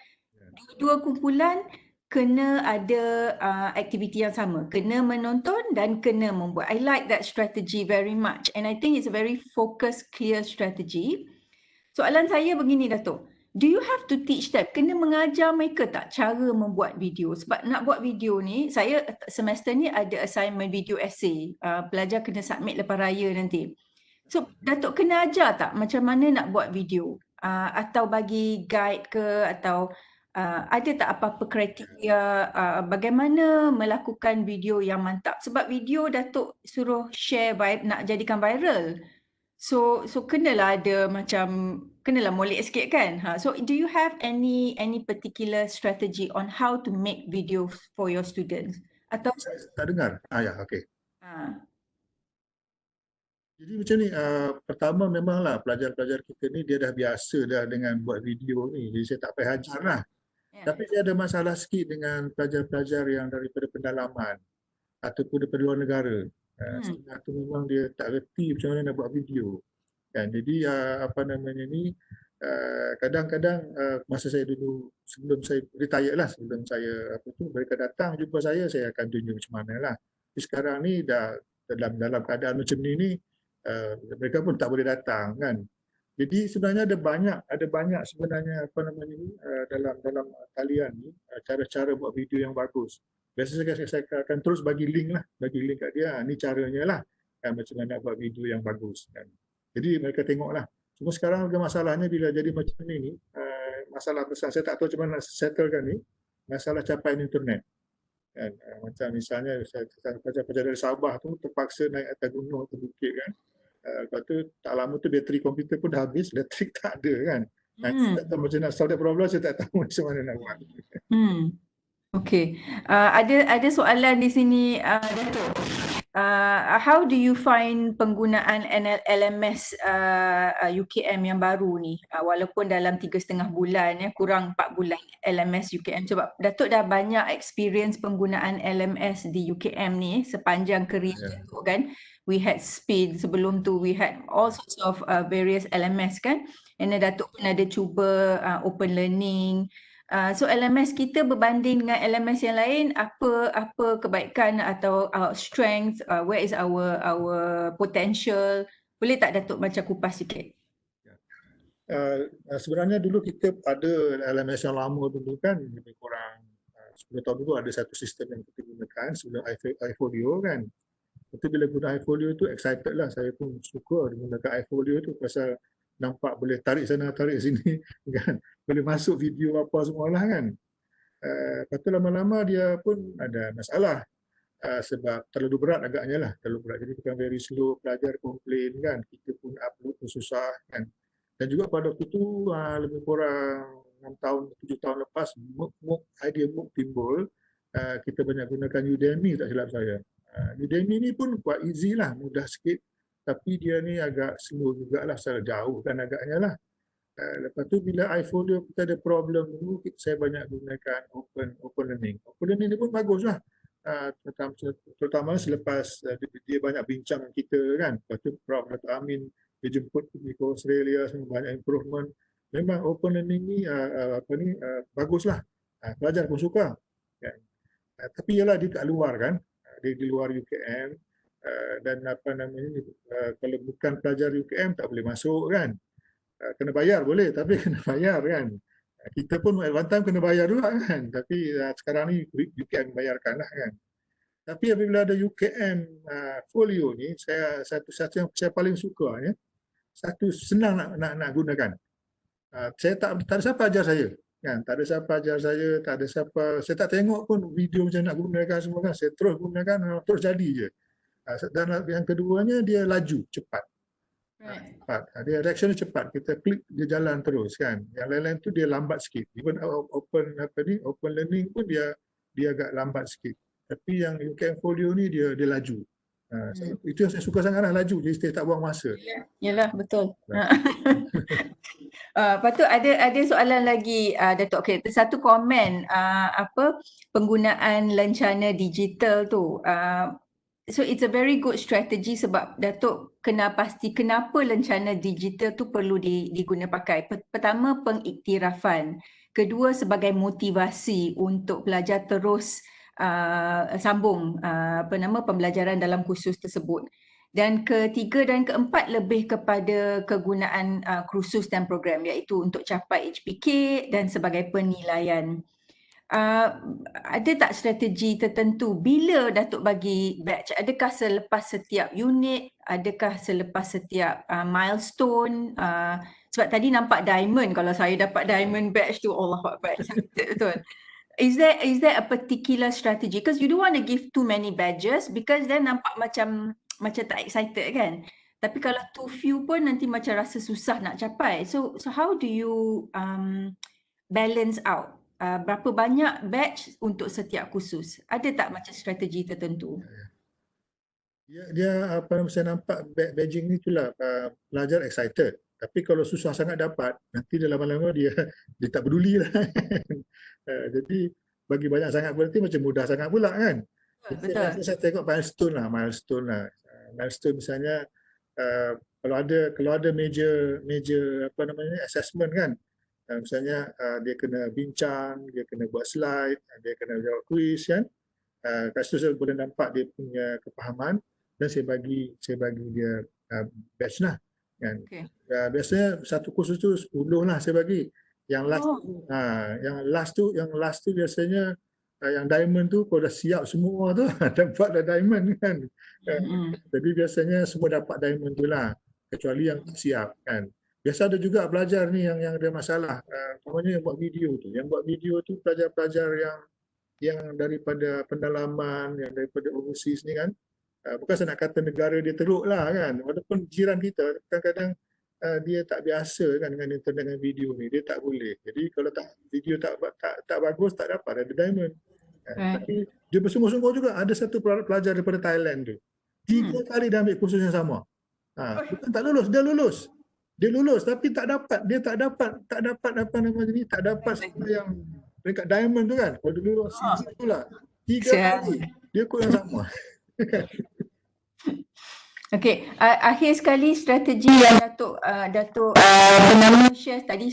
Dua kumpulan kena ada aktiviti yang sama, kena menonton dan kena membuat. I like that strategy very much and I think it's a very focused, clear strategy. Soalan saya begini Dato', do you have to teach them, kena mengajar mereka tak cara membuat video? Sebab nak buat video ni, saya semester ni ada assignment video essay, pelajar kena submit lepas raya nanti. So Dato' kena ajar tak macam mana nak buat video? Atau bagi guide ke atau ada tak apa-apa kriteria bagaimana melakukan video yang mantap? Sebab video Datuk suruh share nak jadikan viral. So kenalah ada macam, kenalah molek sikit kan? So do you have any particular strategy on how to make videos for your students? Atau Saya tak dengar. Ya, okey. ha, Jadi macam ni, pertama memanglah pelajar-pelajar kita ni dia dah biasa dah dengan buat video ni. Jadi saya tak payah ajar lah. ya. Tapi dia ada masalah sikit dengan pelajar-pelajar yang daripada pendalaman ataupun daripada luar negara. Setengah tu memang dia tak reti macam mana nak buat video. Kan? Jadi apa namanya ni, kadang-kadang masa saya dulu, sebelum saya retire lah, sebelum saya mereka datang jumpa saya akan tunjuk macam mana lah. Tapi sekarang ni dah dalam keadaan macam ni, mereka pun tak boleh datang kan. Jadi sebenarnya ada banyak sebenarnya apa namanya ni, dalam talian ni cara-cara buat video yang bagus. Biasanya saya akan terus bagi link kat dia. Ni caranya lah macam mana nak buat video yang bagus kan. Jadi mereka tengoklah. Cuma sekarang ada masalahnya bila jadi macam ni, masalah besar saya tak tahu macam mana nak settlekan ni, masalah capaian internet. Kan? Macam misalnya pelajar-pelajar dari Sabah tu terpaksa naik atas gunung atau bukit kan. Lepas tu tak lama tu bateri komputer pun dah habis, elektrik tak ada kan. Saya tak tahu macam nak solve problem, saya tak tahu macam mana nak buat. Okay. Ada soalan di sini, Dato'. How do you find penggunaan LMS UKM yang baru ni? Walaupun dalam 3,5 bulan, kurang 4 bulan LMS UKM. Sebab Dato' dah banyak experience penggunaan LMS di UKM ni sepanjang kerjaya Dato' kan. We had Speed, sebelum tu we had all sorts of various LMS kan. And Dato' pun ada cuba open learning. So LMS kita berbanding dengan LMS yang lain, apa kebaikan atau our strength, where is our potential? Boleh tak Datuk macam kupas sikit? Sebenarnya dulu kita ada LMS yang lama dulu kan, lebih kurang 10 tahun dulu ada satu sistem yang kita gunakan sebelum iFolio kan. Tapi bila guna iFolio tu excited lah, saya pun suka menggunakan iFolio tu pasal nampak boleh tarik sana tarik sini kan, boleh masuk video apa semualah kan. Lepas tu lama-lama dia pun ada masalah sebab terlalu berat agaknya lah, terlalu berat, jadi bukan very slow, pelajar komplain kan, kita pun upload pun susah kan. Dan juga pada waktu tu lebih kurang 6 tahun 7 tahun lepas idea MOOC timbul, kita banyak gunakan Udemy tak silap saya. Udemy ni pun quite easy lah, mudah sikit, tapi dia ni agak slow jugalah, secara jauh kan agaknya lah. Lepas tu bila iFolio kita ada problem dulu, saya banyak gunakan open learning. Open learning ni pun bagus lah, terutama selepas dia banyak bincang dengan kita kan. Lepas tu Prof Dato Amin dia jemput pergi ke Australia, semua banyak improvement. Memang open learning ni bagus lah, pelajar pun suka kan. Tapi ialah dia kat luar kan, dia di luar UKM, dan apa namanya, kalau bukan pelajar UKM tak boleh masuk kan. Kena bayar boleh, tapi kena bayar kan. Kita pun at one time kena bayar juga kan, tapi sekarang ni UKM bayarkan lah kan. Tapi apabila ada UKM folio ni, satu yang saya paling suka ya, satu senang nak gunakan. Saya tak ada siapa ajar saya kan, tak ada siapa ajar saya, tak ada siapa, saya tak tengok pun video macam nak gunakan semua kan, saya terus gunakan, terus jadi je. Dan yang keduanya dia laju, cepat. Dia reaction dia cepat, kita klik dia jalan terus kan. Yang lain-lain tu dia lambat sikit. Even open learning pun dia dia agak lambat sikit. Tapi yang UKM Folio ni dia laju. Itu yang saya suka sangat lah, laju. Jadi saya tak buang masa. Yalah, betul. Lepas tu ada soalan lagi, Dato'. Okay, satu komen penggunaan lencana digital tu. So it's a very good strategy sebab Dato' kena pasti kenapa lencana digital tu perlu diguna pakai. Pertama, pengiktirafan. Kedua, sebagai motivasi untuk pelajar terus sambung pembelajaran dalam kursus tersebut. Dan ketiga dan keempat lebih kepada kegunaan kursus dan program, iaitu untuk capai HPK dan sebagai penilaian. Ada tak strategi tertentu bila Datuk bagi batch? Adakah selepas setiap unit? Adakah selepas setiap milestone? Sebab tadi nampak diamond. Kalau saya dapat diamond batch tu, Allahuakbar, excited betul. Is there a particular strategy? Because you don't want to give too many badges because then nampak macam tak excited kan. Tapi kalau too few pun nanti macam rasa susah nak capai. So how do you balance out? Berapa banyak batch untuk setiap kursus? Ada tak macam strategi tertentu? Dia apa yang saya nampak badging ni itulah pelajar excited. Tapi kalau susah sangat dapat, nanti dah lama-lama dia tak peduli lah. Jadi bagi banyak sangat berarti macam mudah sangat pula kan. Jadi saya tengok milestone lah. Milestone misalnya kalau ada major assessment kan. Misalnya dia kena bincang, dia kena buat slide, dia kena jawab kuis kan. Kat situ saya boleh nampak dia punya kepahaman dan saya bagi dia batch lah kan. Biasanya satu kursus tu 10 lah saya bagi. Yang last tu biasanya yang diamond tu kalau dah siap semua tu dapat dah diamond kan. Jadi biasanya semua dapat diamond tu lah, kecuali yang tak siap kan. Biasa ada juga pelajar ni yang ada masalah, namanya yang buat video tu. Yang buat video tu pelajar-pelajar yang daripada pendalaman, yang daripada overseas ni kan. Bukan saya nak kata negara dia teruk lah kan. Walaupun jiran kita kadang-kadang dia tak biasa kan dengan internet dan video ni, dia tak boleh. Jadi kalau video tak bagus, tak dapat ada diamond. Tapi dia bersungguh-sungguh juga. Ada satu pelajar daripada Thailand tu, 3 kali dia ambil kursus yang sama. Bukan tak lulus, dia lulus tapi tak dapat apa namanya ni, tak dapat yang peringkat diamond tu kan. Kalau dia lulus season tu lah 3 kali dia ikut yang sama. Okey, akhir sekali strategi yang Datuk pernah share tadi,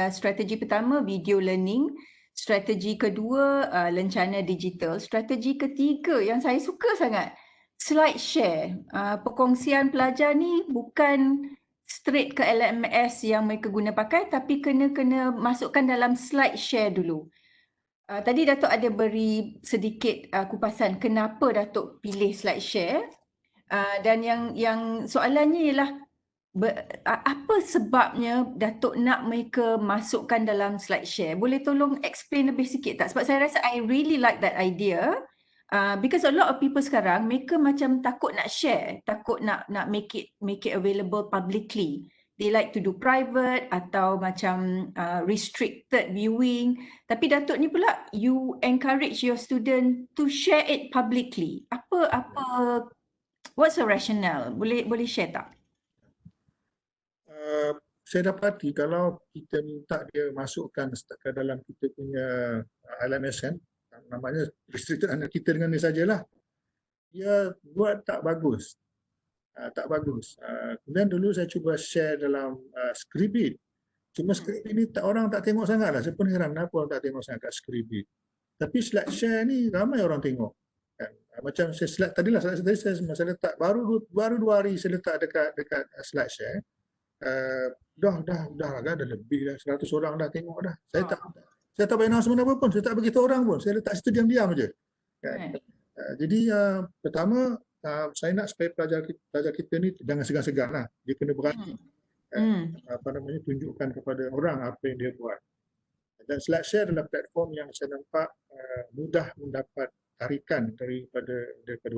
strategi pertama video learning, strategi kedua lencana digital, strategi ketiga yang saya suka sangat, slide share. Perkongsian pelajar ni bukan straight ke LMS yang mereka guna pakai, tapi kena masukkan dalam slide share dulu. Tadi Datuk ada beri sedikit kupasan kenapa Datuk pilih slide share. Dan yang soalannya ialah apa sebabnya Datuk nak mereka masukkan dalam slide share? Boleh tolong explain lebih sikit tak? Sebab saya rasa I really like that idea. Because a lot of people sekarang mereka macam takut nak share, takut nak make it available publicly. They like to do private atau macam restricted viewing. Tapi Datuk ni pula you encourage your student to share it publicly. What's the rationale? Boleh share tak? Saya dapati kalau kita minta dia masukkan ke dalam kita punya LMS kan, namanya restricted anak kita dengan dia sajalah, dia buat tak bagus. Kemudian dulu saya cuba share dalam Scribit. Cuma Scribit ni orang tak tengok sangat lah. Saya pun heran kenapa orang tak tengok sangat kat Scribit. Tapi slide share ni ramai orang tengok. Macam saya slide tadi saya letak baru 2 hari saya letak dekat slide share. Dah lebih dah 100 orang dah tengok dah. Saya tak bagi announcement apa pun, saya tak beritahu orang pun. Saya letak situ diam-diam aje. Jadi pertama saya nak supaya pelajar kita ni jangan segan-segan lah. Dia kena berani tunjukkan kepada orang apa yang dia buat. Dan slide share adalah platform yang saya nampak mudah mendapat tarikan daripada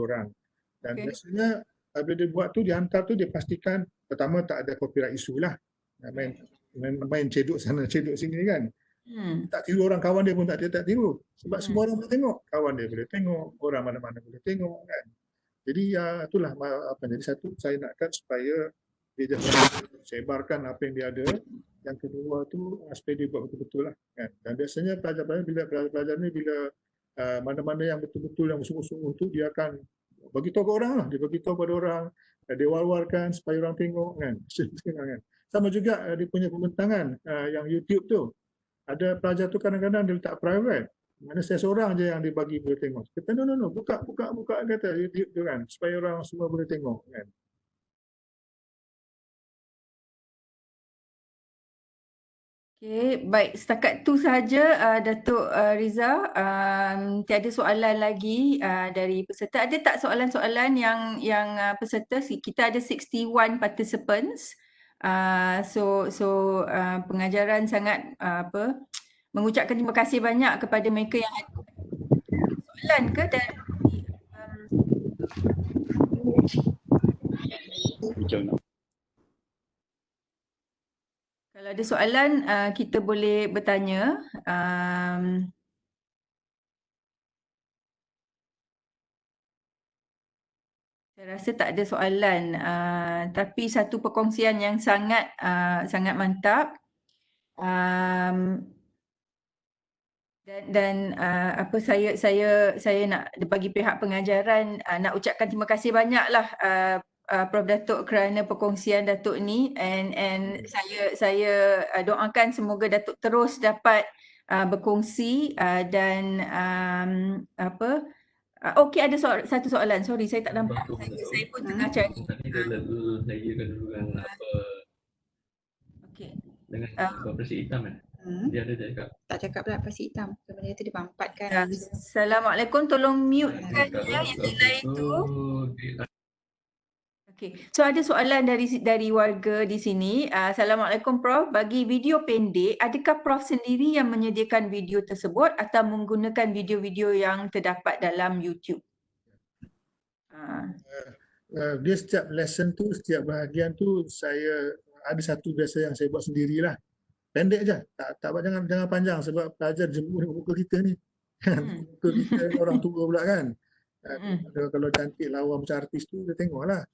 orang. Dan biasanya bila dia buat tu, dia hantar tu, dia pastikan pertama tak ada copyright issue lah. Main cedok sana, cedok sini kan. Tak tiru orang kawan dia pun tak tiru. Sebab semua orang boleh tengok. Kawan dia boleh tengok, orang mana-mana boleh tengok kan. Jadi itulah jadi satu saya nakkan supaya dia jangan sebarkan apa yang dia ada. Yang kedua tu supaya dia buat betul-betul lah kan. Dan biasanya pelajar ni bila mana-mana yang betul-betul yang sungguh-sungguh tu dia akan bagi tahu ke orang lah. Dia bagi tahu pada orang, dia war-warkan supaya orang tengok kan. Sama juga dia punya pembentangan yang YouTube tu. Ada pelajar tu kadang-kadang dia letak private. Mana saya seorang je yang dia bagi boleh tengok. Kata no, buka kata YouTube tu kan supaya orang semua boleh tengok kan. Okey, baik, setakat tu saja Datuk Riza. Tiada soalan lagi dari peserta. Ada tak soalan-soalan yang peserta? Kita ada 61 participants. Pengajaran sangat mengucapkan terima kasih banyak kepada mereka yang ada soalan ke dan kalau ada soalan kita boleh bertanya. Saya rasa tak ada soalan, tapi satu perkongsian yang sangat mantap. Dan saya nak bagi pihak pengajaran nak ucapkan terima kasih banyaklah Prof Datuk kerana perkongsian Datuk ni and saya doakan semoga Datuk terus dapat berkongsi dan okey, ada satu soalan. Sorry, saya tak nampak. Saya pun tengah cari. Saya dulu kan Okey. dengan plastik hitam kan. Dia ada cakap. Tak cakap pula plastik hitam. Sebenarnya tu dia mampatkan. Assalamualaikum, tolong mute-kan yang delay tu. Okey. So ada soalan dari warga di sini. Assalamualaikum Prof. Bagi video pendek, adakah Prof sendiri yang menyediakan video tersebut atau menggunakan video-video yang terdapat dalam YouTube? Dia setiap lesson tu, setiap bahagian tu saya ada satu biasa yang saya buat sendirilah. Pendek je, tak jangan panjang sebab pelajar jemput muka kita ni. Muka kita orang tua pula kan. Kalau cantik lawa macam artis tu dia tengoklah.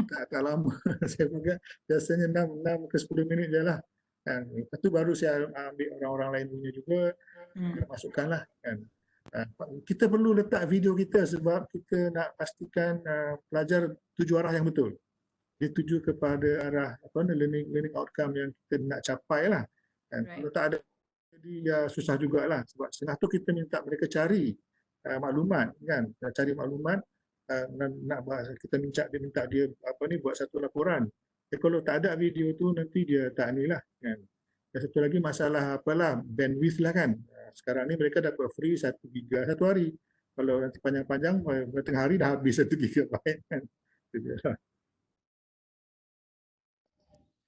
Tak lama. Saya juga biasanya 6 ke 10 minit je lah. Lepas tu baru saya ambil orang-orang lain punya juga, masukkanlah kan. Kita perlu letak video kita sebab kita nak pastikan pelajar tuju arah yang betul. Dia tuju kepada arah learning outcome yang kita nak capai lah. Kalau tak ada, jadi susah jugalah. Sebab setengah tu kita minta mereka cari maklumat kan, cari maklumat. Kita minta dia buat satu laporan. Kalau tak ada video tu nanti dia tak ni lah kan. Dan satu lagi masalah bandwidth lah kan. Sekarang ni mereka dapat free 1 giga satu hari. Kalau nanti panjang-panjang tengah hari dah habis 1 gigabyte kan. Itu lah.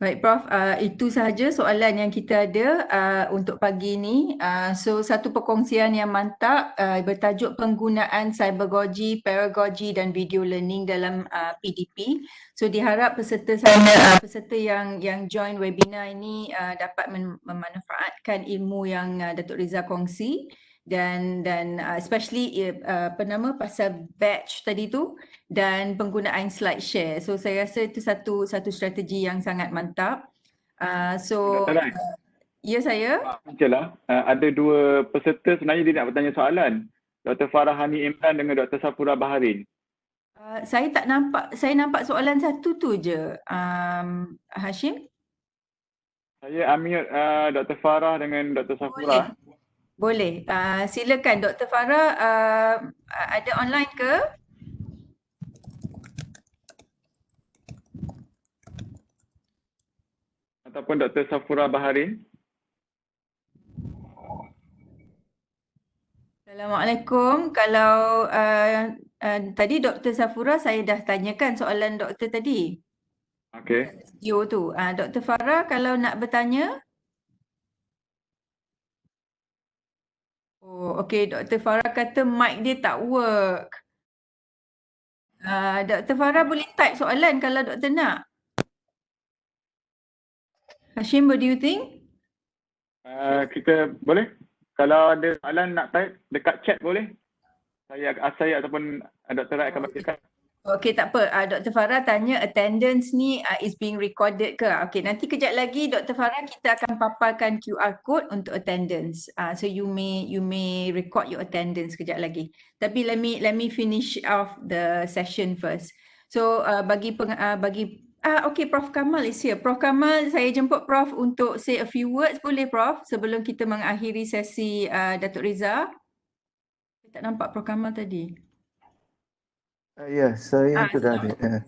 Baik Prof, itu sahaja soalan yang kita ada untuk pagi ini. So satu perkongsian yang mantap bertajuk Penggunaan Cybergogy, Peergogy dan Video Learning dalam PdP. So diharap peserta yang join webinar ini dapat memanfaatkan ilmu yang Datuk Riza kongsi dan especially pasal batch tadi tu dan penggunaan slide share. So saya rasa itu satu strategi yang sangat mantap. Ya saya. Macamlah ada dua peserta sebenarnya dia nak bertanya soalan. Dr. Farah Hani Imran dengan Dr. Safura Baharin. Saya tak nampak, saya nampak soalan satu tu je. Hashim? Saya unmute Dr. Farah dengan Dr. Safura. Boleh. Silakan Dr. Farah, ada online ke? Ataupun Dr. Safura Baharin. Assalamualaikum. Kalau tadi Dr. Safura saya dah tanyakan soalan doktor tadi. Okey. Video tu. Dr. Farah kalau nak bertanya. Oh, okey. Dr. Farah kata mic dia tak work. Dr. Farah boleh type soalan kalau doktor nak. Hashim, what do you think? Kita boleh? Kalau ada soalan nak type dekat chat boleh? Saya ataupun Dr. Rai akan bacakan. Okey, tak apa. Dr. Farah tanya attendance ni is being recorded ke? Okey, nanti kejap lagi Dr. Farah kita akan paparkan QR code untuk attendance. So you may record your attendance kejap lagi. Tapi let me finish off the session first. So okey, Prof Kamal is here. Prof Kamal, saya jemput Prof untuk say a few words boleh Prof sebelum kita mengakhiri sesi Datuk Riza. Saya tak nampak Prof Kamal tadi. Ya, saya sudah ada.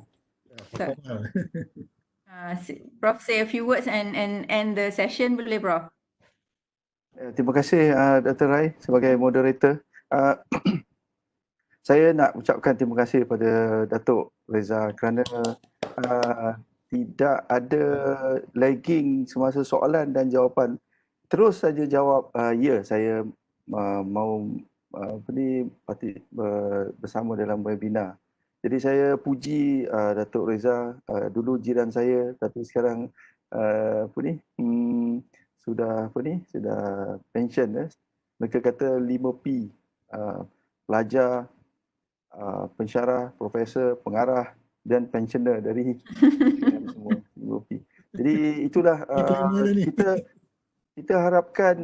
Prof say a few words and end the session boleh Prof? Terima kasih Dr. Rai sebagai moderator. Saya nak ucapkan terima kasih kepada Datuk Riza kerana tidak ada lagging semasa soalan dan jawapan. Terus saja jawab ya, saya mau bersama dalam webinar. Jadi saya puji Datuk Riza, dulu jiran saya tapi sekarang sudah pension. Mereka kata 5P, pelajar, pensyarah, profesor, pengarah dan pensioner dari semua 5P. Jadi itulah kita harapkan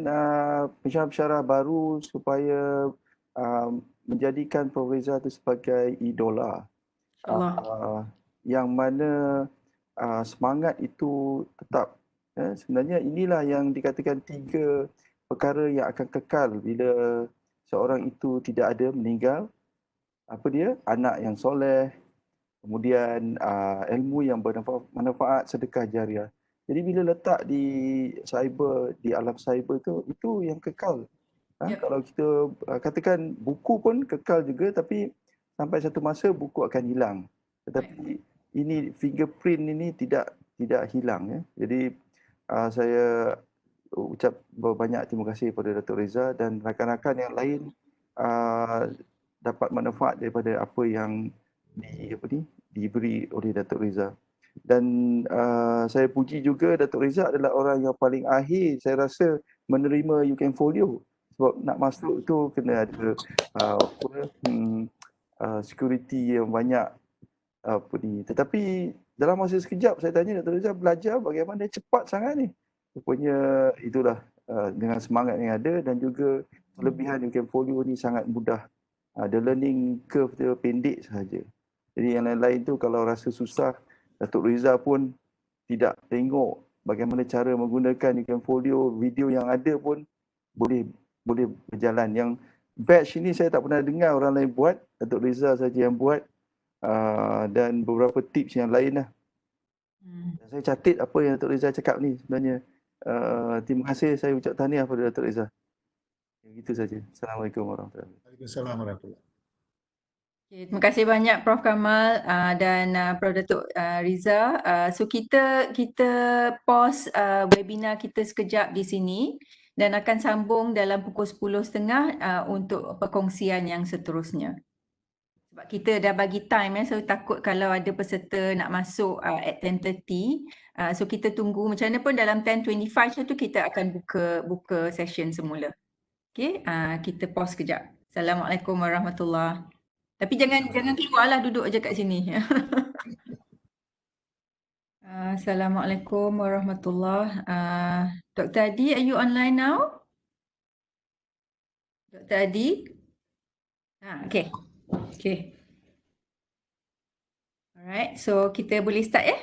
pensyarah-pensyarah baru supaya menjadikan Prof Riza itu sebagai idola. Yang mana semangat itu tetap. Sebenarnya inilah yang dikatakan 3 perkara yang akan kekal bila seorang itu tidak ada, meninggal. Anak yang soleh, kemudian ilmu yang bermanfaat, sedekah jariah. Jadi bila letak di alam cyber itu yang kekal. Kalau kita katakan buku pun kekal juga, tapi sampai satu masa buku akan hilang. Tetapi ini fingerprint ini tidak hilang. Jadi saya ucap banyak terima kasih kepada Datuk Riza dan rakan-rakan yang lain dapat manfaat daripada apa yang diberi oleh Datuk Riza. Dan saya puji juga Datuk Riza adalah orang yang paling akhir saya rasa menerima Ukenfolio. Sebab nak masuk tu kena ada security yang banyak Tetapi dalam masa sekejap saya tanya Dr. Riza belajar bagaimana dia cepat sangat ni. Rupanya itulah dengan semangat yang ada dan juga kelebihan Ukenfolio ni sangat mudah. The learning curve dia pendek sahaja. Jadi yang lain-lain tu kalau rasa susah, Datuk Riza pun tidak tengok bagaimana cara menggunakan Ukenfolio, video yang ada pun boleh berjalan. Yang batch ini saya tak pernah dengar orang lain buat, Datuk Riza saja yang buat dan beberapa tips yang lain lah. Saya catat apa yang Datuk Riza cakap ni sebenarnya. Terima kasih, saya ucap tahniah kepada Datuk Riza. Begitu saja. Assalamualaikum warahmatullahi wabarakatuh. Waalaikumsalam warahmatullahi wabarakatuh. Okay, terima kasih banyak Prof Kamal dan Prof Datuk Riza. So kita pause webinar kita sekejap di sini dan akan sambung dalam pukul 10.30 untuk perkongsian yang seterusnya. Sebab kita dah bagi time so takut kalau ada peserta nak masuk at 10.30. So kita tunggu macam mana pun dalam 10.25 tu kita akan buka session semula. Okay, kita pause sekejap. Assalamualaikum warahmatullahi wabarakatuh. Tapi jangan keluarlah, duduk aja kat sini. Assalamualaikum warahmatullahi wabarakatuh. Dr. Adi, are you online now? Dr. Adi? Okay. Alright, so kita boleh start ya?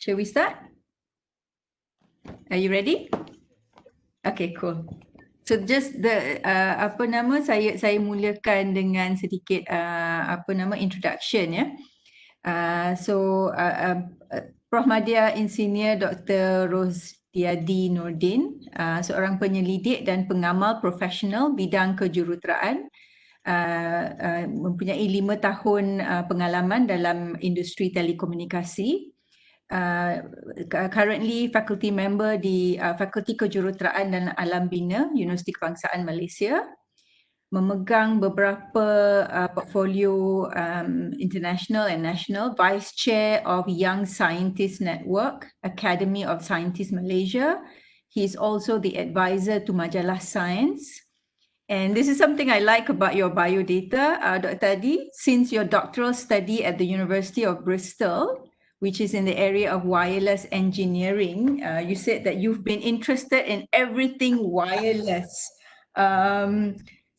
Shall we start? Are you ready? Okay, cool. So just saya mulakan dengan sedikit introduction ya. Prof Madya Insinyur Dr. Rosdiadee Nordin, seorang penyelidik dan pengamal profesional bidang kejuruteraan, mempunyai 5 tahun pengalaman dalam industri telekomunikasi. Currently faculty member di Fakulti Kejuruteraan dan Alam Bina, Universiti Kebangsaan Malaysia. Memegang beberapa portfolio international and national, Vice Chair of Young Scientist Network, Academy of Scientists Malaysia, He is also the advisor to Majalah Science. And this is something I like about your biodata, Dr. Adi. Since your doctoral study at the University of Bristol, which is in the area of wireless engineering, you said that you've been interested in everything wireless.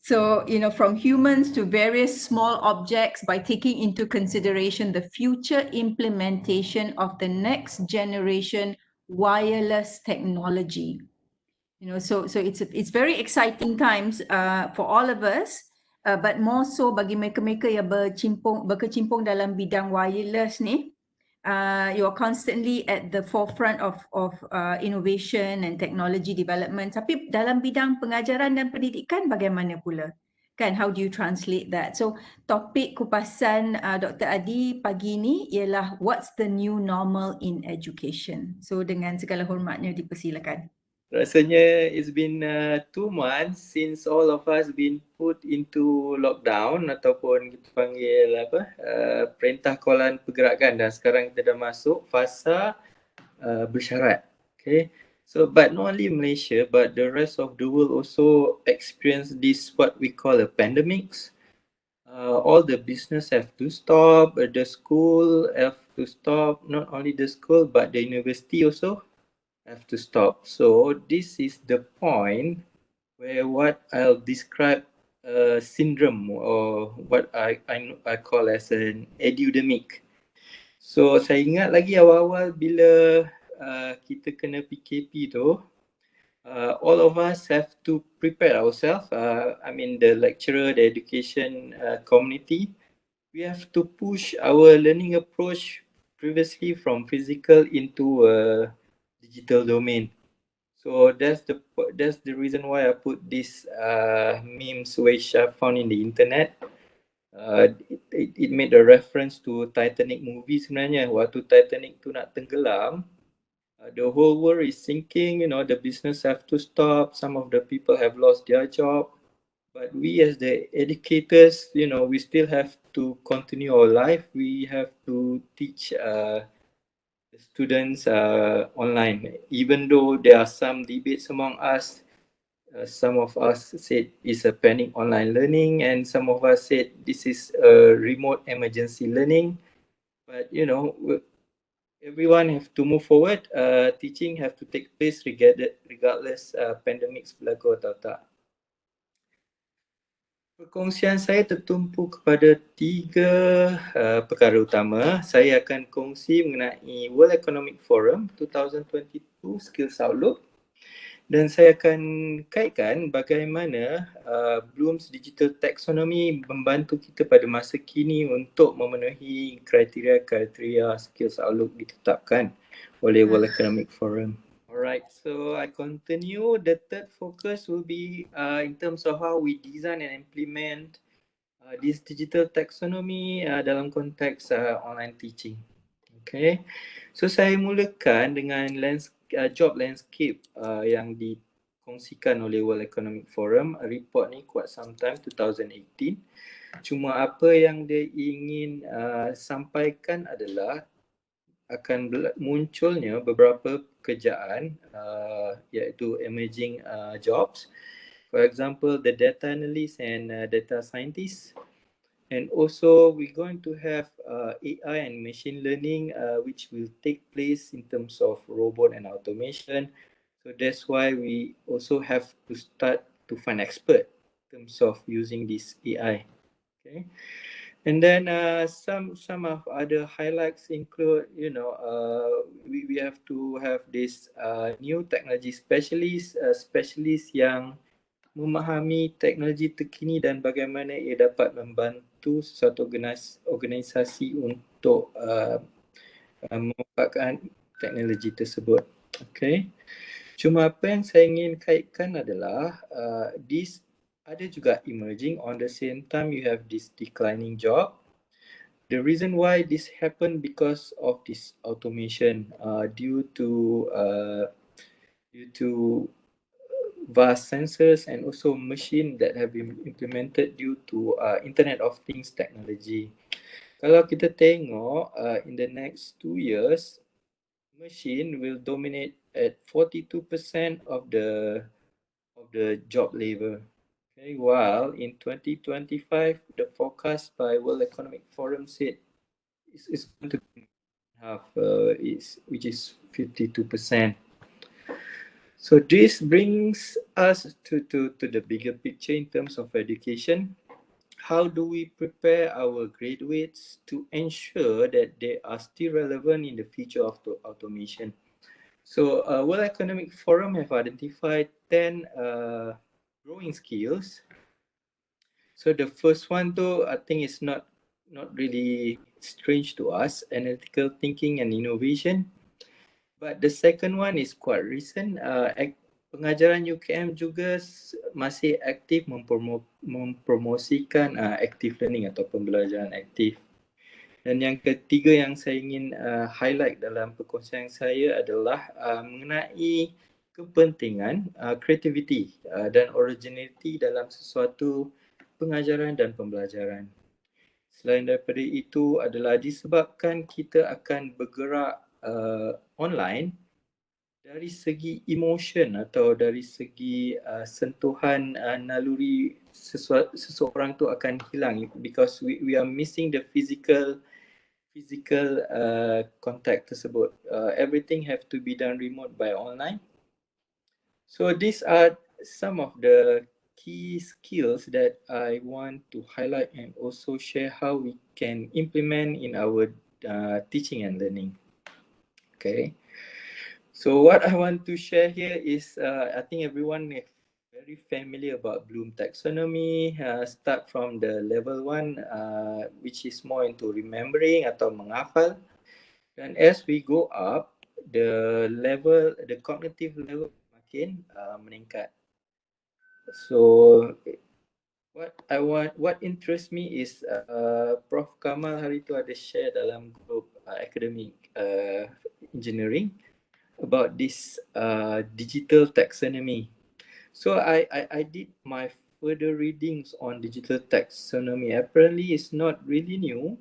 So, you know, from humans to various small objects, by taking into consideration the future implementation of the next generation wireless technology. You know, so it's very exciting times for all of us, but more so bagi mereka-mereka yang berkecimpung dalam bidang wireless ni. You're constantly at the forefront of innovation and technology development. Tapi dalam bidang pengajaran dan pendidikan bagaimana pula? Kan, how do you translate that? So topik kupasan Dr. Adi pagi ni ialah what's the new normal in education. So dengan segala hormatnya dipersilakan. Rasanya it's been 2 months since all of us been put into lockdown ataupun kita panggil perintah kawalan pergerakan, dan sekarang kita dah masuk fasa bersyarat. Okay. So but not only Malaysia but the rest of the world also experience this what we call a pandemics. All the business have to stop, the school have to stop, not only the school but the university also have to stop. So this is the point where what I'll describe a syndrome, or what I call as an edudemic. So saya ingat lagi awal-awal bila kita kena PKP tu, all of us have to prepare ourselves. I mean the lecturer, the education community, we have to push our learning approach previously from physical into digital domain. So that's the reason why I put this memes which I found in the internet. It made a reference to Titanic movie sebenarnya. Waktu Titanic tu nak tenggelam, the whole world is sinking, you know, the business have to stop, some of the people have lost their job. But we as the educators, you know, we still have to continue our life. We have to teach the students online, even though there are some debates among us. Some of us said it's a panic online learning, and some of us said this is a remote emergency learning. But you know, everyone have to move forward. Teaching have to take place regardless pandemics berlaku atau tak. Perkongsian saya tertumpu kepada 3 perkara utama. Saya akan kongsi mengenai World Economic Forum 2022 Skills Outlook, dan saya akan kaitkan bagaimana Bloom's Digital Taxonomy membantu kita pada masa kini untuk memenuhi kriteria-kriteria Skills Outlook ditetapkan oleh World Economic Forum. Alright, so I continue. The third focus will be in terms of how we design and implement this digital taxonomy dalam konteks online teaching. Okay, so saya mulakan dengan job landscape yang dikongsikan oleh World Economic Forum. Report ni quite sometime 2018. Cuma apa yang dia ingin sampaikan adalah akan munculnya beberapa pekerjaan iaitu emerging jobs. For example, the data analyst and data scientist. And also we're going to have AI and machine learning which will take place in terms of robot and automation. So that's why we also have to start to find expert in terms of using this AI. Okay. And then some of other highlights include, you know, we have to have this new technology specialist yang memahami teknologi terkini dan bagaimana ia dapat membantu suatu organisasi untuk memanfaatkan teknologi tersebut. Okay. Cuma apa yang saya ingin kaitkan adalah this ada juga emerging. On the same time, you have this declining job. The reason why this happened because of this automation due to vast sensors and also machine that have been implemented due to Internet of Things technology. Kalau kita tengok in the next 2 years, machine will dominate at 42% of the job labor. Okay, while in 2025, the forecast by World Economic Forum said is going to be half, which is 52%. So this brings us to the bigger picture in terms of education. How do we prepare our graduates to ensure that they are still relevant in the future of automation? So World Economic Forum have identified 10 growing skills. So the first one though, I think is not really strange to us, analytical thinking and innovation. But the second one is quite recent. Pengajaran UKM juga masih aktif mempromosikan active learning atau pembelajaran aktif. Dan yang ketiga yang saya ingin highlight dalam perkongsian saya adalah mengenai kepentingan creativity dan originality dalam sesuatu pengajaran dan pembelajaran. Selain daripada itu adalah disebabkan kita akan bergerak online, dari segi emotion atau dari segi sentuhan naluri seseorang tu akan hilang because we are missing the physical contact tersebut. Everything have to be done remote by online. So these are some of the key skills that I want to highlight and also share how we can implement in our teaching and learning. Okay. So what I want to share here is, I think everyone is very familiar about Bloom taxonomy. Start from the level 1, which is more into remembering atau menghafal. And as we go up, the cognitive level makin meningkat. So what interests me is Prof Kamal hari tu ada share dalam group academic engineering about this digital taxonomy. So I did my further readings on digital taxonomy. Apparently it's not really new.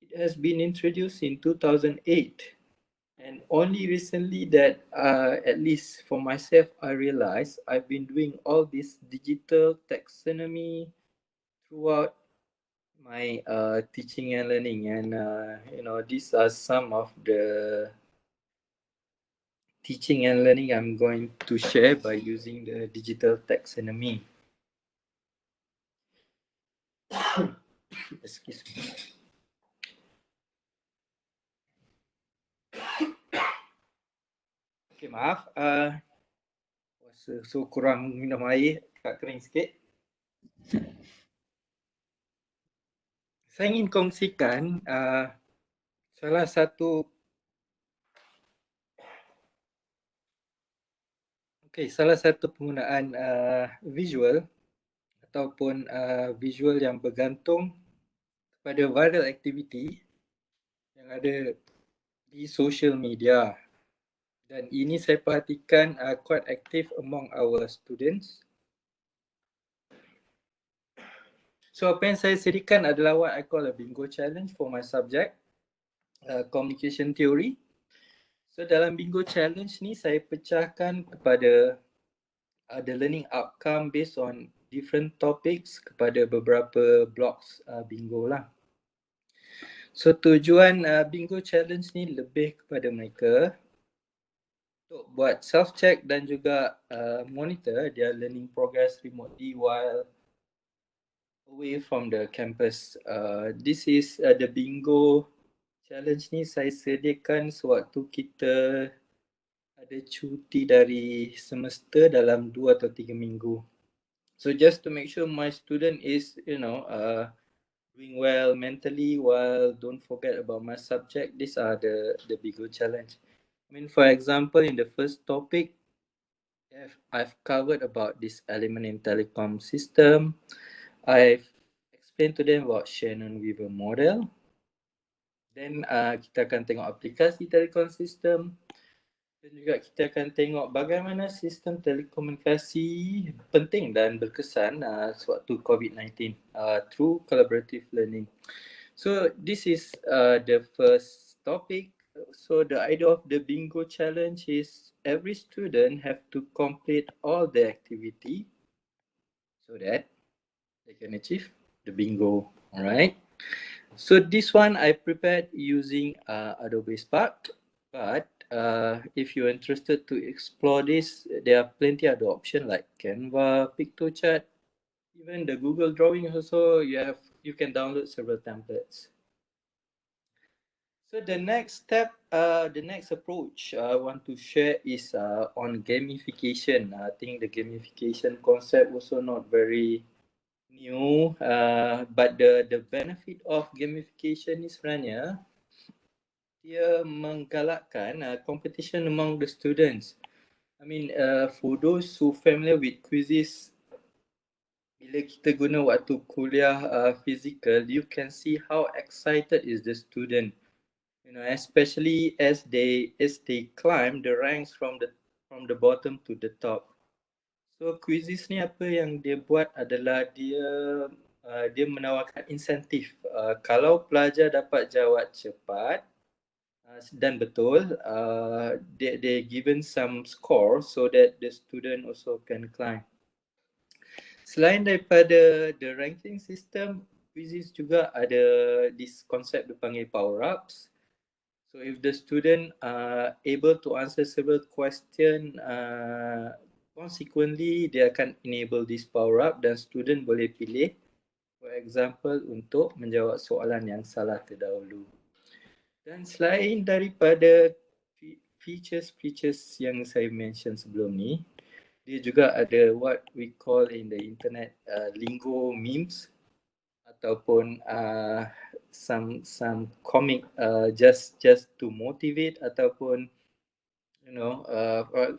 It has been introduced in 2008. And only recently that, at least for myself, I realized I've been doing all this digital taxonomy throughout my teaching and learning. And, these are some of the teaching and learning I'm going to share by using the digital taxonomy. Excuse me. Okay, maaf. So kurang minum air, agak kering sikit. Saya ingin kongsikan salah satu penggunaan visual ataupun visual yang bergantung pada viral activity yang ada di social media. Dan ini saya perhatikan quite active among our students. So apa yang saya sediakan adalah what I call a bingo challenge for my subject, communication theory. So dalam bingo challenge ni saya pecahkan kepada the learning outcome based on different topics kepada beberapa blocks bingo lah. So tujuan bingo challenge ni lebih kepada mereka untuk buat self-check dan juga monitor their learning progress remotely while away from the campus. This is the bingo challenge ni saya sediakan sewaktu kita ada cuti dari semester dalam 2 atau 3 minggu. So just to make sure my student is, doing well mentally while don't forget about my subject, these are the bingo challenge. I mean, for example, in the first topic, I've covered about this element in telecom system. I've explained to them about Shannon-Weaver model. Then kita akan tengok aplikasi telekom sistem. Dan juga kita akan tengok bagaimana sistem telekomunikasi penting dan berkesan sewaktu COVID-19 through collaborative learning. So this is the first topic. So the idea of the bingo challenge is every student have to complete all the activity so that they can achieve the bingo. All right. So this one I prepared using Adobe Spark, but if you're interested to explore this, there are plenty other options like Canva, PictoChat, even the Google Drawing also. You can download several templates. So the next step, the next approach I want to share is on gamification. I think the gamification concept also not very new, but the benefit of gamification ni sebenarnya dia menggalakkan competition among the students. I mean, for those who familiar with quizzes, bila kita guna waktu kuliah physical, you can see how excited is the student. You know, especially as they climb the ranks from the bottom to the top. So quizzes ni apa yang dia buat adalah dia menawarkan insentif. Kalau pelajar dapat jawab cepat dan betul, they given some score so that the student also can climb. Selain daripada the ranking system, quizzes juga ada this concept dipanggil power ups. So if the student are able to answer several questions consequently, dia akan enable this power up dan student boleh pilih, for example, untuk menjawab soalan yang salah terdahulu. Dan selain daripada features yang saya mention sebelum ni, dia juga ada what we call in the internet lingo memes ataupun some comic just to motivate ataupun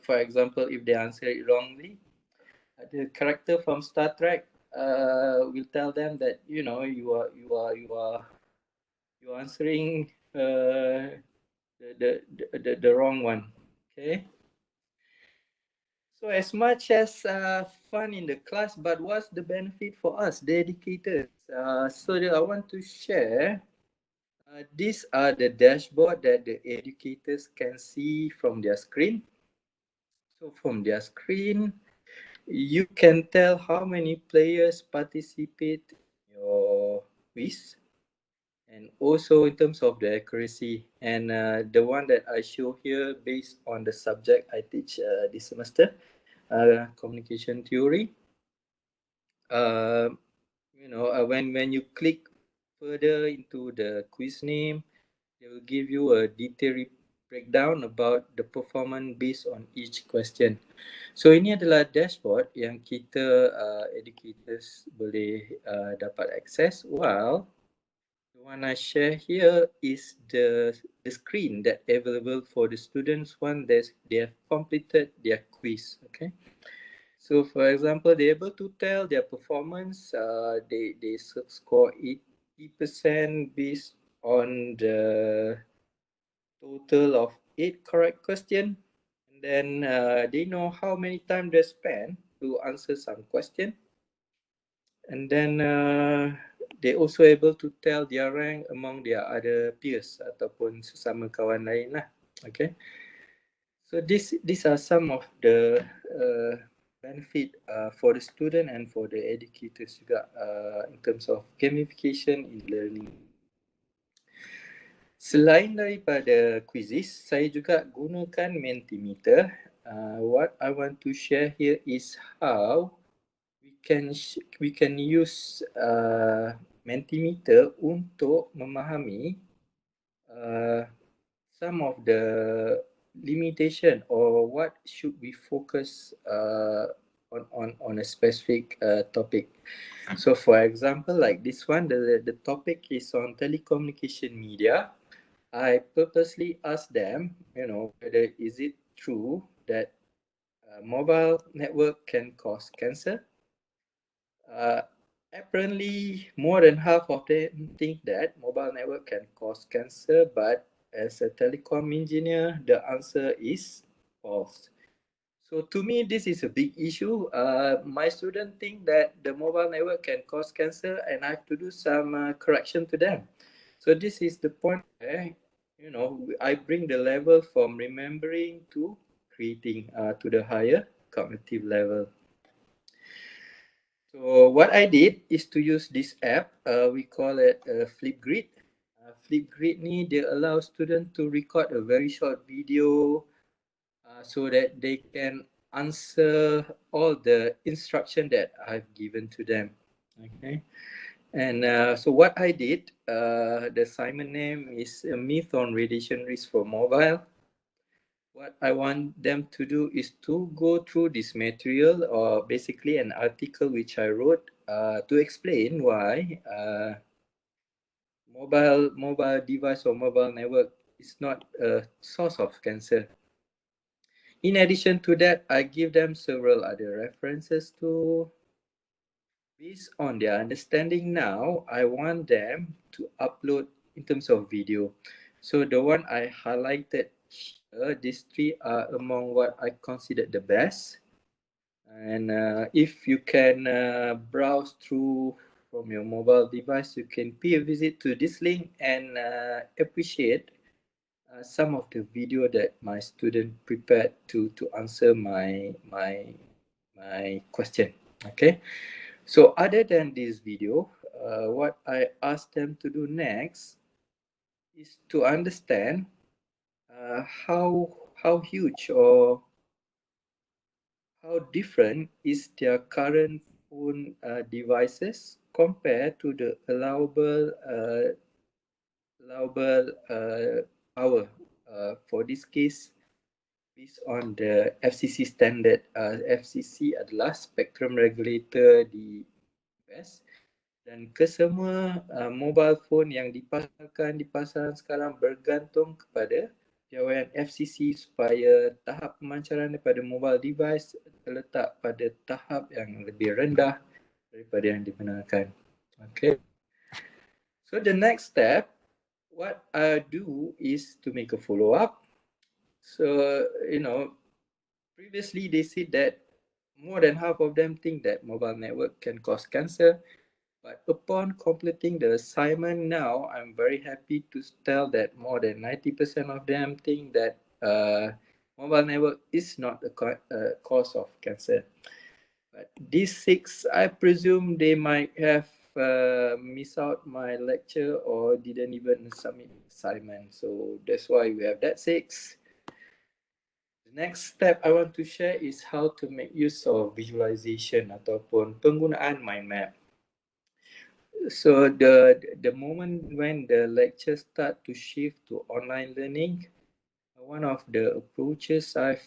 for example if they answer it wrongly, the character from Star Trek will tell them that you are answering the wrong one. Okay. So as much as fun in the class, but what's the benefit for us, the educators? So I want to share. These are the dashboard that the educators can see from their screen. So from their screen, you can tell how many players participate in your quiz, and also in terms of the accuracy. And the one that I show here based on the subject I teach this semester, communication theory. When you click further into the quiz name, they will give you a detailed breakdown about the performance based on each question. So ini adalah dashboard yang kita educators boleh dapat akses, while the one I share here is the screen that available for the students once they have completed their quiz. Okay. So for example, they're able to tell their performance. They score 80% based on the total of 8 correct questions. And then they know how many time they spend to answer some question. And then they also able to tell their rank among their other peers ataupun sesama kawan lain lah. Okay. So these are some of the benefit for the student and for the educators juga in terms of gamification in learning. Selain daripada quizzes, saya juga gunakan Mentimeter. What I want to share here is how we can use Mentimeter untuk memahami some of the limitation or what should we focus on a specific topic. So for example, like this one, the topic is on telecommunication media. I purposely asked them, whether is it true that mobile network can cause cancer. Apparently, more than half of them think that mobile network can cause cancer, but as a telecom engineer, the answer is false. So to me, this is a big issue. My students think that the mobile network can cause cancer and I have to do some correction to them. So this is the point where, I bring the level from remembering to creating to the higher cognitive level. So what I did is to use this app. We call it Flipgrid. Flipgrid ni they allow students to record a very short video so that they can answer all the instruction that I've given to them. Okay. And so what I did, the assignment name is a myth on radiation risk for mobile. What I want them to do is to go through this material, or basically an article which I wrote to explain why mobile device or mobile network is not a source of cancer. In addition to that, I give them several other references to. Based on their understanding now, I want them to upload in terms of video. So the one I highlighted here, these three are among what I consider the best. And if you can browse through from your mobile device, you can pay a visit to this link and appreciate some of the video that my student prepared to answer my question. Okay. So other than this video, what I asked them to do next is to understand how huge or how different is their current phone devices compared to the allowable power. For this case, based on the FCC standard, FCC adalah spectrum regulator di US, dan kesemua mobile phone yang dipasarkan di pasaran sekarang bergantung kepada piawaian FCC supaya tahap pemancaran daripada mobile device terletak pada tahap yang lebih rendah daripada yang dibenarkan. Okay. So the next step, what I do is to make a follow-up. So, previously they said that more than half of them think that mobile network can cause cancer. But upon completing the assignment now, I'm very happy to tell that more than 90% of them think that mobile network is not a cause of cancer. But these 6, I presume they might have missed out my lecture or didn't even submit the assignment. So that's why we have that 6. The next step I want to share is how to make use of visualization ataupun penggunaan mind map. So the moment when the lectures start to shift to online learning, one of the approaches I've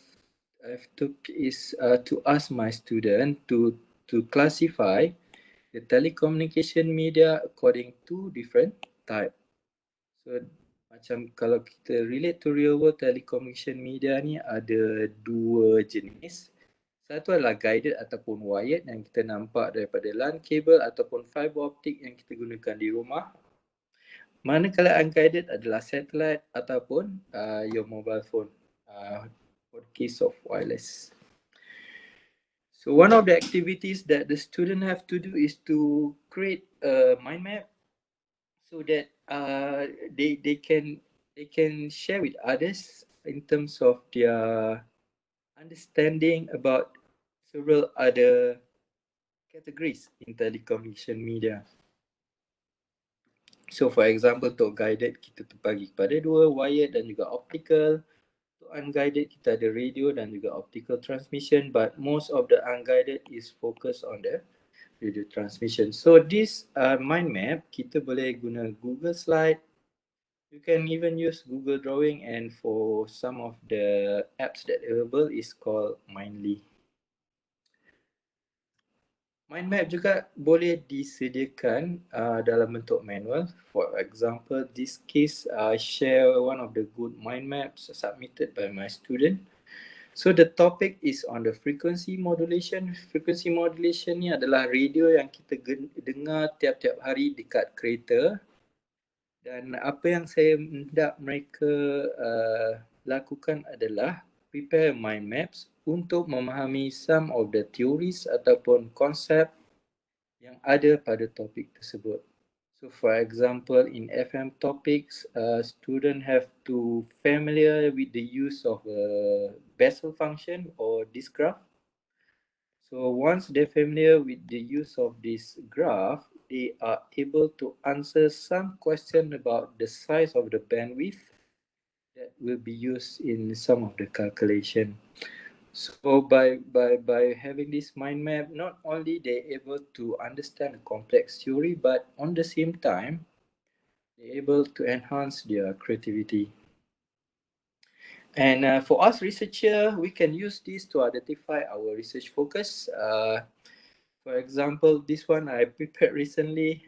took is to ask my student to classify the telecommunication media according to different type. So macam kalau kita relate to real world telecommunication media ni ada 2 jenis. Satu adalah guided ataupun wired yang kita nampak daripada LAN cable ataupun fiber optic yang kita gunakan di rumah. Manakala unguided adalah satellite ataupun your mobile phone for the case of wireless. So one of the activities that the student have to do is to create a mind map so that they can share with others in terms of their understanding about several other categories in telecommunication media. So for example, untuk guided kita terbagi kepada 2, wired dan juga optical. Untuk unguided kita ada radio dan juga optical transmission, but most of the unguided is focused on the radio transmission. So this mind map kita boleh guna Google Slide. You can even use Google Drawing, and for some of the apps that available is called Mindly. Mind map juga boleh disediakan dalam bentuk manual. For example, this case I share one of the good mind maps submitted by my student. So the topic is on the frequency modulation. Frequency modulation ni adalah radio yang kita dengar tiap-tiap hari dekat kereta. Dan apa yang saya hendak mereka lakukan adalah prepare mind maps untuk memahami some of the theories ataupun konsep yang ada pada topik tersebut. So So for example, in FM topics, students have to familiar with the use of a Bessel function or this graph. So once they're familiar with the use of this graph, they are able to answer some question about the size of the bandwidth that will be used in some of the calculation. So by having this mind map, not only they're able to understand a complex theory, but on the same time, they're able to enhance their creativity. And for us researcher, we can use this to identify our research focus. For example, this one I prepared recently.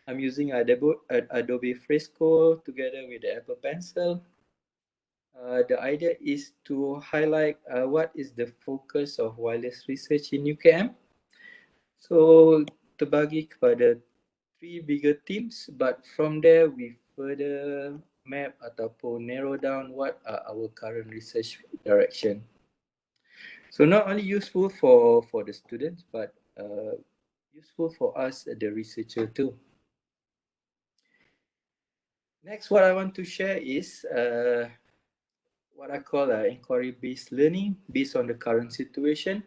I'm using Adobe Fresco together with the Apple Pencil. The idea is to highlight what is the focus of wireless research in UKM. So terbagi kepada 3 bigger teams, but from there we further map ataupun narrow down what are our current research direction. So not only useful for the students, but useful for us, the researcher too. Next, what I want to share is what I call inquiry-based learning based on the current situation.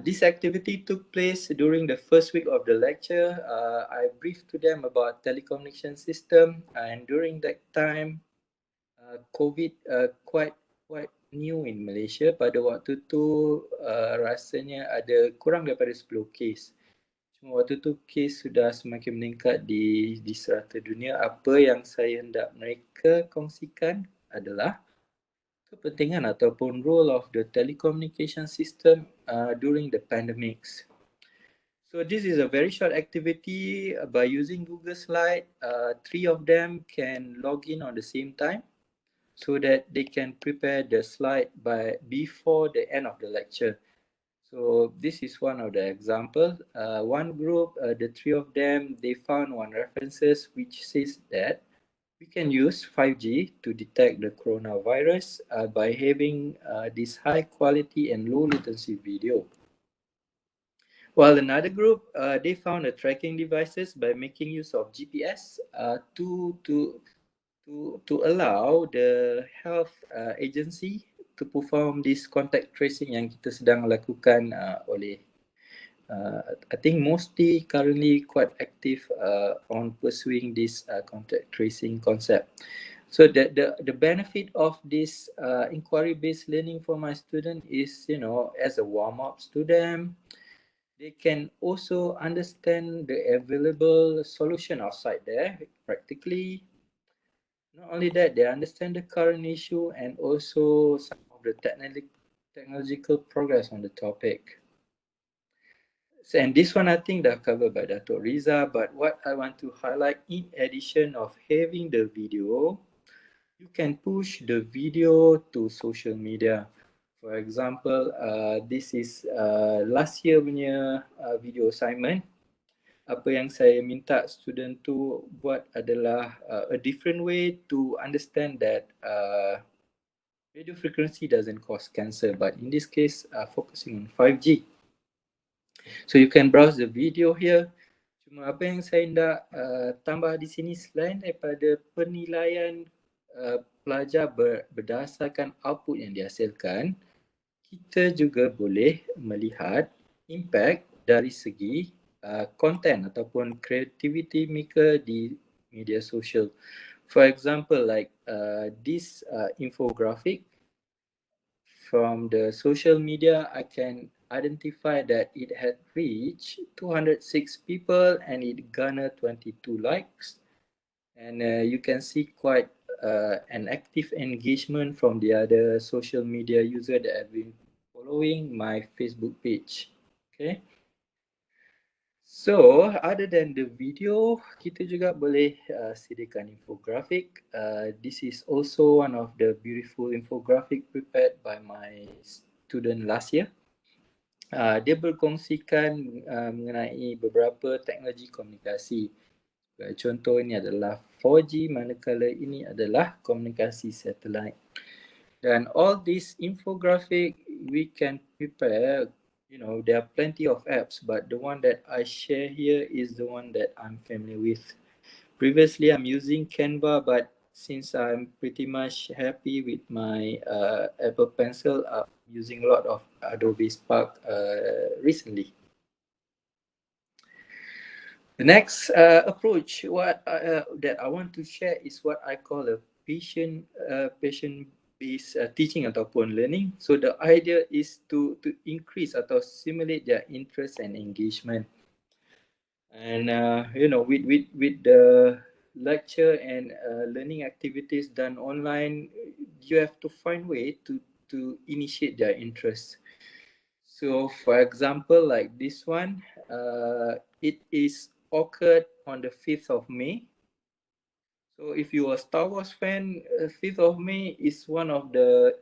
This activity took place during the first week of the lecture. I briefed to them about telecommunication system, and during that time, COVID quite new in Malaysia. Pada waktu tu rasanya ada kurang daripada 10 kes. Cuma waktu tu kes sudah semakin meningkat di serata dunia. Apa yang saya hendak mereka kongsikan adalah kepentingan ataupun role of the telecommunication system during the pandemics. So this is a very short activity. By using Google Slide, 3 of them can log in on the same time so that they can prepare the slide before the end of the lecture. So this is one of the examples. One group, the 3 of them, they found one references which says that we can use 5G to detect the coronavirus by having this high quality and low latency video. While another group, they found the tracking devices by making use of GPS to allow the health agency to perform this contact tracing yang kita sedang lakukan oleh I think mostly currently quite active on pursuing this contact tracing concept. So the benefit of this inquiry-based learning for my student is, you know, as a warm-up to them, they can also understand the available solution outside there practically. Not only that, they understand the current issue and also some of the technological progress on the topic. And this one I think that covered by Dato Riza, but what I want to highlight, in addition of having the video, you can push the video to social media. For example, this is last year punya video assignment. Apa yang saya minta student tu buat adalah a different way to understand that radio frequency doesn't cause cancer, but in this case, focusing on 5G. So you can browse the video here. Cuma apa yang saya nak tambah di sini, selain daripada penilaian pelajar berdasarkan output yang dihasilkan, kita juga boleh melihat impact dari segi content ataupun creativity mereka di media sosial. For example, like this infographic from the social media, I can identify that it had reached 206 people and it garnered 22 likes. And you can see quite an active engagement from the other social media user that have been following my Facebook page. Okay. So, other than the video, kita juga boleh sediakan infographic. This is also one of the beautiful infographic prepared by my student last year. Dia berkongsikan mengenai beberapa teknologi komunikasi. Contoh ini adalah 4G, manakala ini adalah komunikasi satelit. Dan all this infographic we can prepare, there are plenty of apps, but the one that I share here is the one that I'm familiar with. Previously, I'm using Canva, but since I'm pretty much happy with my Apple Pencil, I'm using a lot of Adobe Spark recently. The next approach that I want to share is what I call a patient-based teaching ataupun learning. So the idea is to increase atau stimulate their interest and engagement. And with the lecture and learning activities done online, you have to find way to initiate their interest. So for example, like this one, it is occurred on the 5th of May. So if you are a Star Wars fan, 5th of May is one of the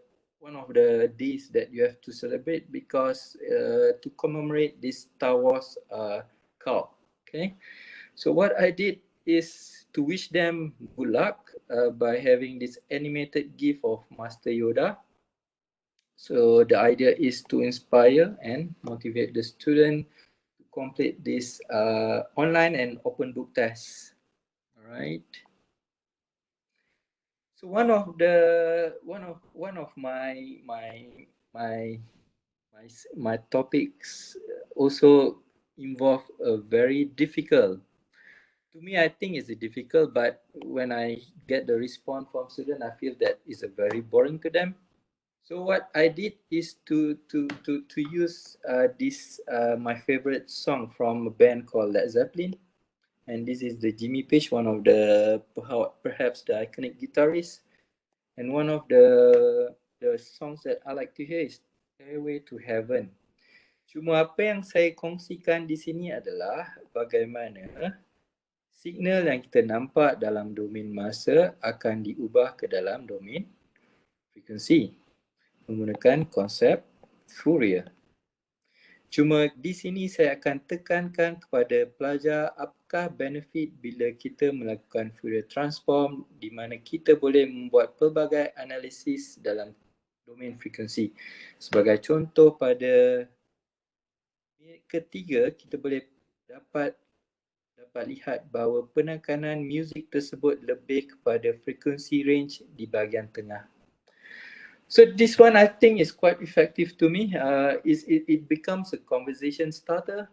days that you have to celebrate because to commemorate this Star Wars cult. Okay, so what I did is to wish them good luck by having this animated GIF of Master Yoda. So the idea is to inspire and motivate the student to complete this online and open book test. All right. So one of my topics also involve a very difficult. To me, I think it's difficult, but when I get the response from students, I feel that it's a very boring to them. So what I did is to use this my favorite song from a band called Led Zeppelin, and this is the Jimmy Page, one of the perhaps the iconic guitarist, and one of the songs that I like to hear is Stairway to Heaven. Cuma apa yang saya kongsikan di sini adalah bagaimana signal yang kita nampak dalam domain masa akan diubah ke dalam domain frekuensi menggunakan konsep Fourier. Cuma di sini saya akan tekankan kepada pelajar apakah benefit bila kita melakukan Fourier transform di mana kita boleh membuat pelbagai analisis dalam domain frekuensi. Sebagai contoh, pada minit ketiga kita boleh dapat lihat bahawa penekanan muzik tersebut lebih kepada frekuensi range di bahagian tengah. So this one I think is quite effective to me. It becomes a conversation starter.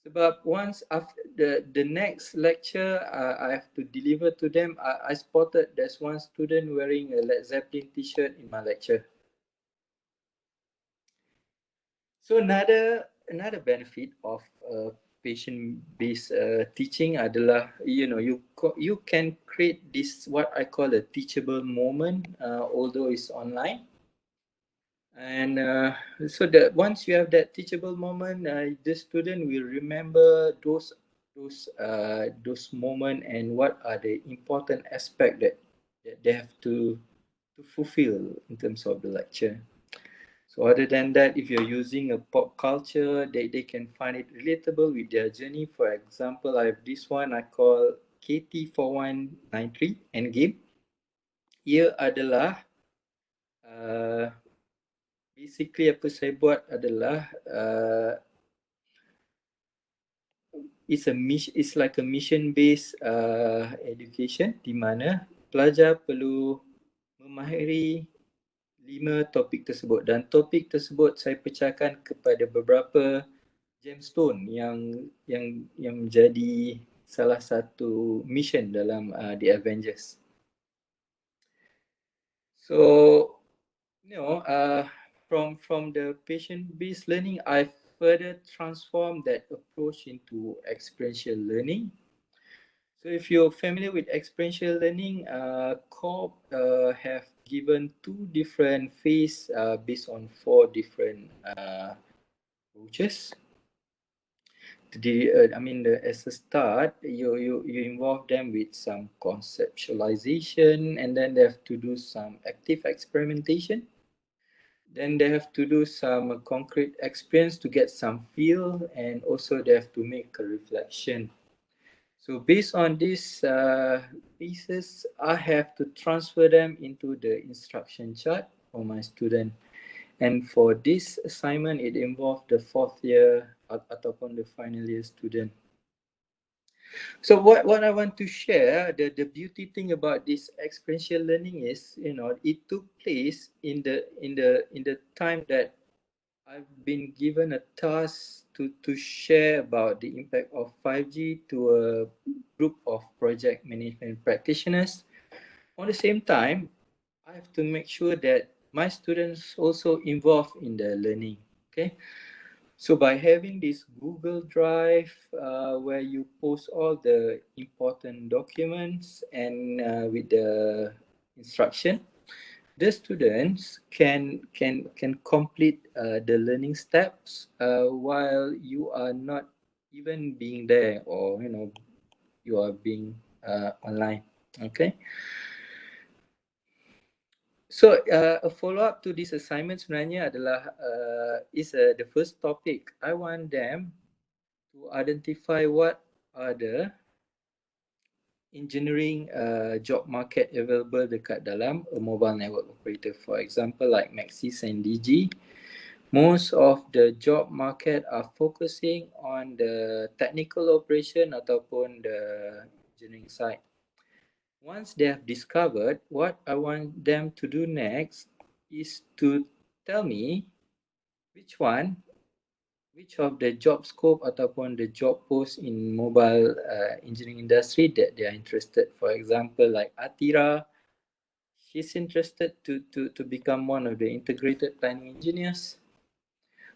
Sebab once after the next lecture I have to deliver to them, I spotted there's one student wearing a Led Zeppelin t-shirt in my lecture. So another benefit of patient-based teaching adalah you can create this what I call a teachable moment, although it's online. And so that once you have that teachable moment, the student will remember those moments and what are the important aspects that they have to fulfill in terms of the lecture. So other than that, if you're using a pop culture, they can find it relatable with their journey. For example, I have this one I call KT4193 Endgame. Ia adalah basically apa saya buat adalah it's like a mission-based education di mana pelajar perlu memahiri 5 topik tersebut, dan topik tersebut saya pecahkan kepada beberapa gemstone yang menjadi salah satu mission dalam The Avengers. So from the patient-based learning, I further transformed that approach into experiential learning. So if you're familiar with experiential learning, CORP have given 2 different phases based on 4 different approaches. As a start, you involve them with some conceptualization, and then they have to do some active experimentation. Then they have to do some concrete experience to get some feel, and also they have to make a reflection. So based on these pieces, I have to transfer them into the instruction chart for my student. And for this assignment, it involved the fourth year ataupun the final year student. So what I want to share, the beauty thing about this experiential learning is, it took place in the time that I've been given a task to share about the impact of 5G to a group of project management practitioners. On the same time, I have to make sure that my students also involved in the learning. Okay, so by having this Google Drive where you post all the important documents and with the instruction, the students can complete the learning steps while you are not even being there, or you are being online. Okay. So a follow-up to this assignment sebenarnya adalah the first topic. I want them to identify what are the engineering job market available dekat dalam a mobile network operator. For example, like Maxis and DG, most of the job market are focusing on the technical operation ataupun the engineering side. Once they have discovered, what I want them to do next is to tell me which of the job scope ataupun the job post in mobile engineering industry that they are interested. For example, like Atira, she's interested to become one of the integrated planning engineers.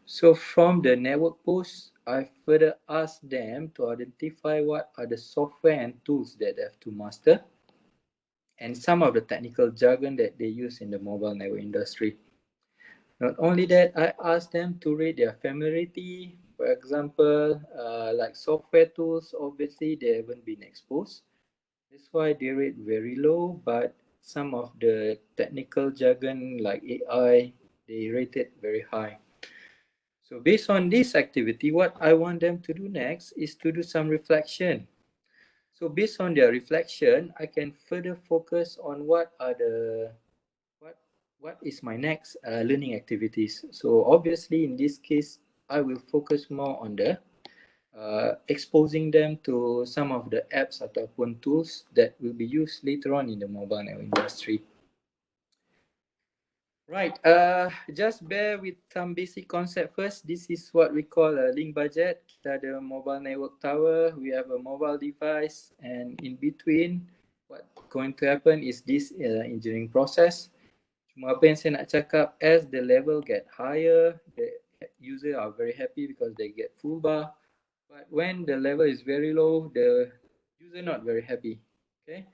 So from the network post, I further asked them to identify what are the software and tools that they have to master, and some of the technical jargon that they use in the mobile network industry. Not only that, I asked them to rate their familiarity. For example, like software tools, obviously they haven't been exposed. That's why they rate very low, but some of the technical jargon like AI, they rate it very high. So based on this activity, what I want them to do next is to do some reflection. So based on their reflection, I can further focus on what is my next learning activities. So obviously in this case, I will focus more on the exposing them to some of the apps ataupun tools that will be used later on in the mobile network industry. Right, just bear with some basic concept first. This is what we call a link budget. Kita ada mobile network tower, we have a mobile device, and in between, what's going to happen is this engineering process. Cuma apa yang saya nak cakap, as the level get higher, the user are very happy because they get full bar. But when the level is very low, the user not very happy. Okay,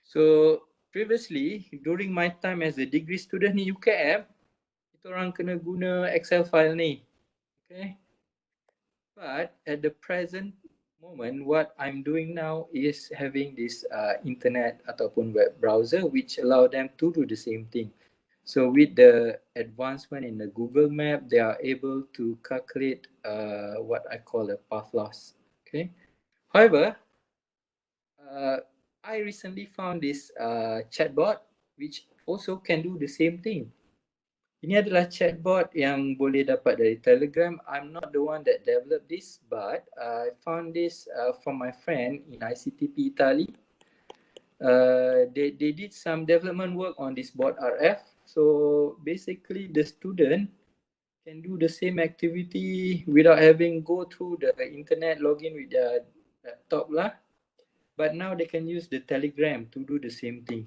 so previously, during my time as a degree student in UKM, kita orang kena guna Excel file ni. Okay. But at the present moment, what I'm doing now is having this internet ataupun web browser which allow them to do the same thing. So with the advancement in the Google Map, they are able to calculate what I call a path loss. Okay. However, I recently found this chatbot which also can do the same thing. Ini adalah chatbot yang boleh dapat dari Telegram. I'm not the one that developed this, but I found this from my friend in ICTP Italy. They did some development work on this bot RF. So basically the student can do the same activity without having go through the internet, login with their laptop lah. But now they can use the Telegram to do the same thing.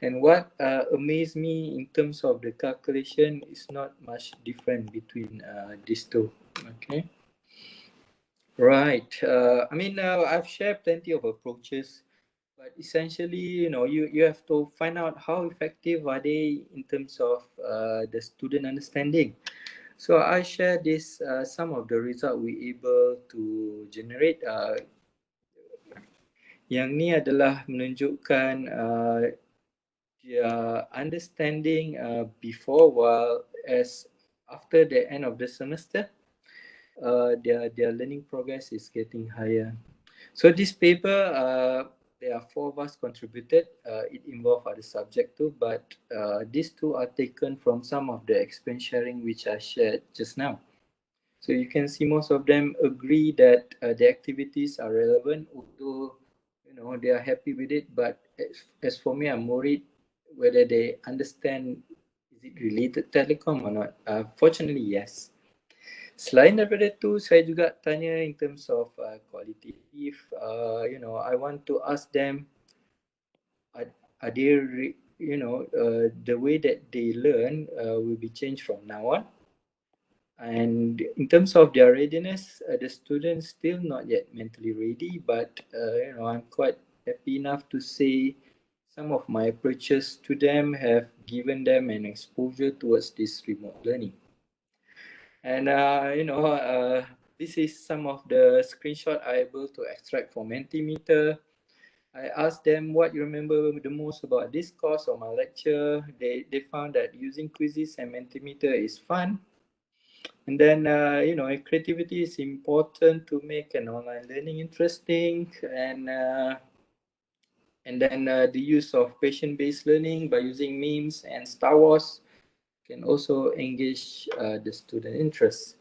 And what amazed me in terms of the calculation is not much different between these two. Okay. Right. I mean, I've shared plenty of approaches, but essentially, you have to find out how effective are they in terms of the student understanding. So I share this some of the result we able to generate. Yang ni adalah menunjukkan their understanding before, while as after the end of the semester, their learning progress is getting higher. So this paper, there are 4 of us contributed. It involved other subject too, but these 2 are taken from some of the experience sharing which I shared just now. So you can see most of them agree that the activities are relevant, although they are happy with it. But as for me, I'm worried whether they understand, is it related telecom or not. Fortunately, yes. Selain daripada tu, saya juga tanya in terms of qualitative. I want to ask them, are they, the way that they learn will be changed from now on. And in terms of their readiness, the students still not yet mentally ready, but I'm quite happy enough to say some of my approaches to them have given them an exposure towards this remote learning. And this is some of the screenshot I'm able to extract from Mentimeter. I asked them what you remember the most about this course or my lecture. They found that using quizzes and Mentimeter is fun. And then, creativity is important to make an online learning interesting. And then the use of patient-based learning by using memes and Star Wars can also engage the student interest.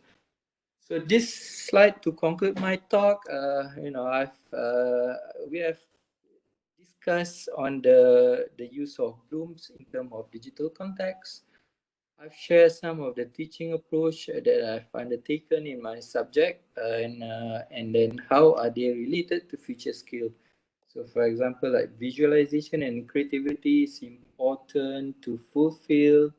So this slide to conclude my talk, we have discussed on the use of Blooms in terms of digital context. I've shared some of the teaching approach that I've undertaken in my subject, and then how are they related to future skill. So for example, like visualization and creativity is important to fulfill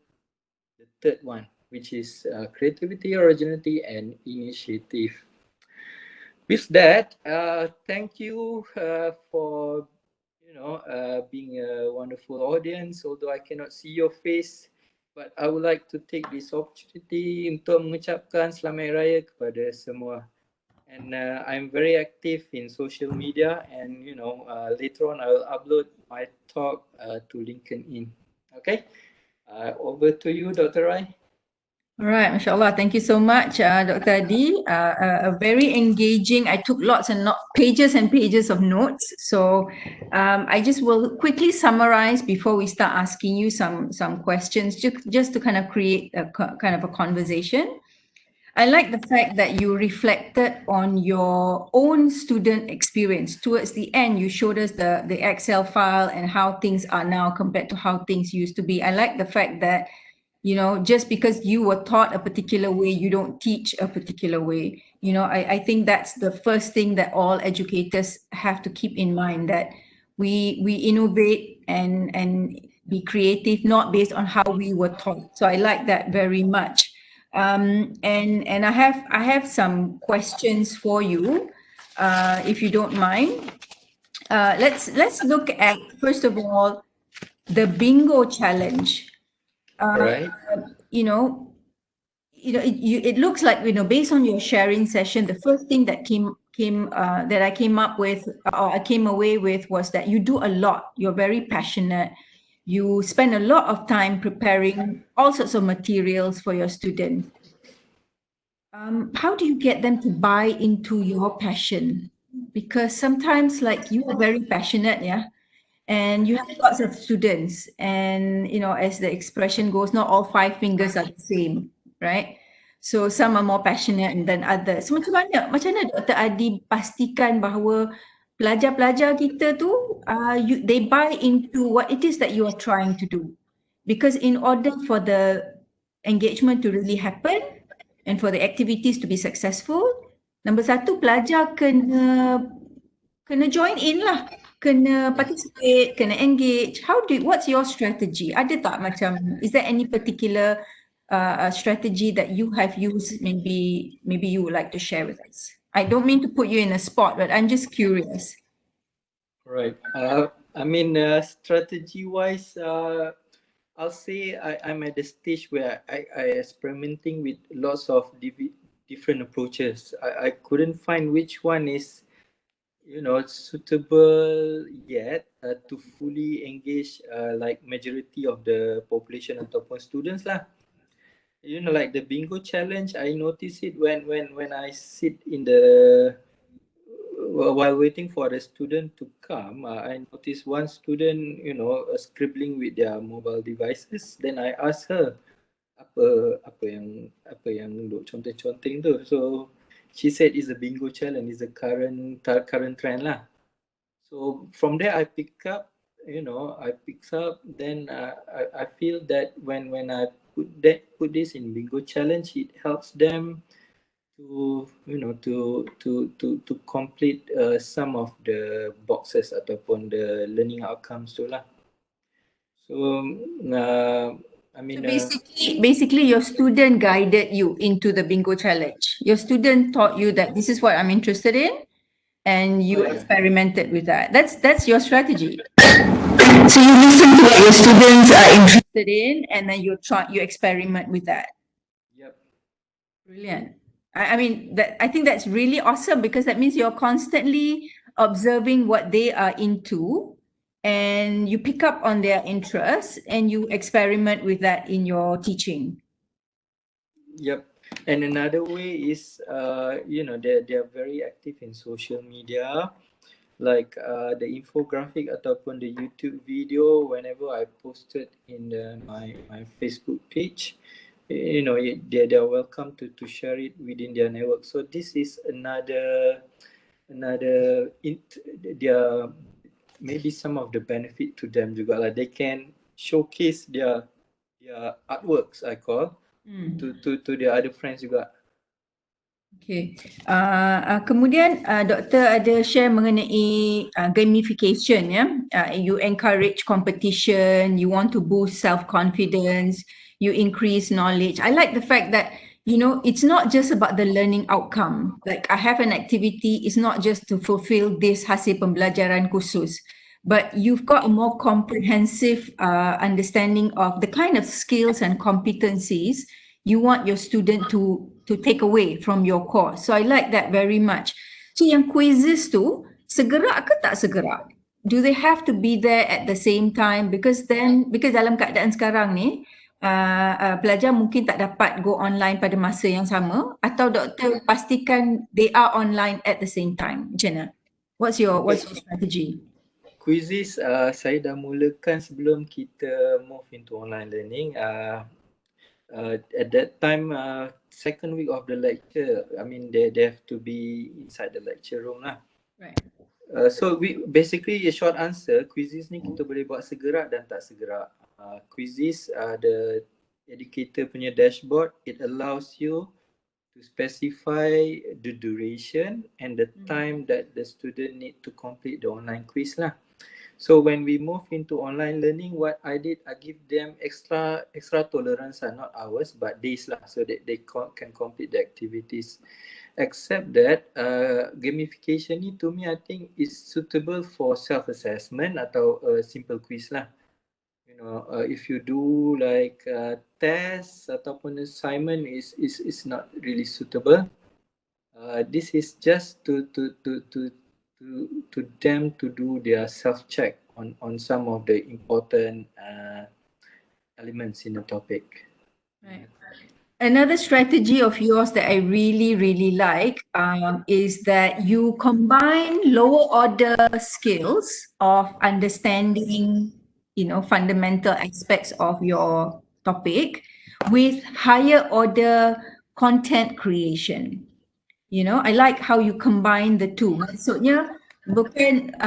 the third one, which is creativity, originality, and initiative. With that, thank you for being a wonderful audience, although I cannot see your face. But I would like to take this opportunity untuk mengucapkan Selamat Raya kepada semua. And I'm very active in social media, and later on I will upload my talk to LinkedIn. Okay, over to you, Dr. Rai. All right, mashallah. Thank you so much, Dr. Adi. A very engaging. I took lots and pages and pages of notes. So I just will quickly summarize before we start asking you some questions, just to kind of create a kind of a conversation. I like the fact that you reflected on your own student experience. Towards the end, you showed us the Excel file and how things are now compared to how things used to be. I like the fact that just because you were taught a particular way, you don't teach a particular way. I think that's the first thing that all educators have to keep in mind, that we innovate and be creative, not based on how we were taught. So I like that very much. And I have some questions for you, if you don't mind. Let's look at, first of all, the bingo challenge. Right. It looks like, based on your sharing session, the first thing that I came away with was that you do a lot. You're very passionate. You spend a lot of time preparing all sorts of materials for your students. How do you get them to buy into your passion? Because sometimes, like, you are very passionate, yeah, and you have lots of students, and as the expression goes, not all 5 fingers are the same, right? So some are more passionate than others. Macam mana Dr. Adi pastikan bahawa pelajar-pelajar kita tu they buy into what it is that you are trying to do? Because in order for the engagement to really happen and for the activities to be successful, number satu, pelajar kena join in lah, kena participate, kena engage. What's your strategy? Ada tak macam, is there any particular strategy that you have used? Maybe you would like to share with us. I don't mean to put you in a spot, but I'm just curious. Right. Strategy-wise, I'll say I'm at the stage where I experimenting with lots of different approaches. I couldn't find which one is suitable yet to fully engage like majority of the population ataupun students lah. Like the bingo challenge, I notice it when I sit in the while waiting for the student to come, I noticed one student, scribbling with their mobile devices. Then I asked her, apa yang duk conteng-conteng tu. So she said it's a bingo challenge, it's a current trend lah. So from there I pick up, then I feel that when I put this in bingo challenge, it helps them to to complete some of the boxes ataupun the learning outcomes tu lah. So basically your student guided you into the bingo challenge. Your student taught you that this is what I'm interested in, and you experimented with that. That's your strategy. So you listen to what your students are interested in, and then you experiment with that. Yep. Brilliant. I mean, I think that's really awesome, because that means you're constantly observing what they are into, and you pick up on their interests and you experiment with that in your teaching. Yep. And another way is, they are very active in social media, like the infographic ataupun the YouTube video. Whenever I posted in my Facebook page, they are welcome to share it within their network. So this is another maybe some of the benefit to them juga lah. They can showcase their artworks, I call, to their other friends juga. Okay. Kemudian Doktor ada share mengenai gamification, ya. You encourage competition, you want to boost self-confidence, you increase knowledge. I like the fact that, it's not just about the learning outcome. Like I have an activity, it's not just to fulfill this hasil pembelajaran khusus, but you've got a more comprehensive understanding of the kind of skills and competencies you want your student to take away from your course. So I like that very much. So yang quizzes tu, segerak ke tak segerak? Do they have to be there at the same time? Because dalam keadaan sekarang ni, pelajar mungkin tak dapat go online pada masa yang sama, atau doktor pastikan they are online at the same time. Macam mana? What's your strategy? Quizzes saya dah mulakan sebelum kita move into online learning. At that time, second week of the lecture, I mean they have to be inside the lecture room lah. Right. So we basically, a short answer, quizzes ni kita boleh buat segerak dan tak segerak. Quizzes, the educator punya dashboard, it allows you to specify the duration and the time that the student need to complete the online quiz lah. So when we move into online learning, what I did, I give them extra tolerance, not hours but days lah, so that they can complete the activities. Except that gamification ni to me I think is suitable for self-assessment atau simple quiz lah. If you do like tests ataupun assignment is not really suitable. This is just to them to do their self-check on some of the important elements in the topic. Right. Another strategy of yours that I really, really like is that you combine lower order skills of understanding, fundamental aspects of your topic with higher order content creation. I like how you combine the two. Maksudnya bukan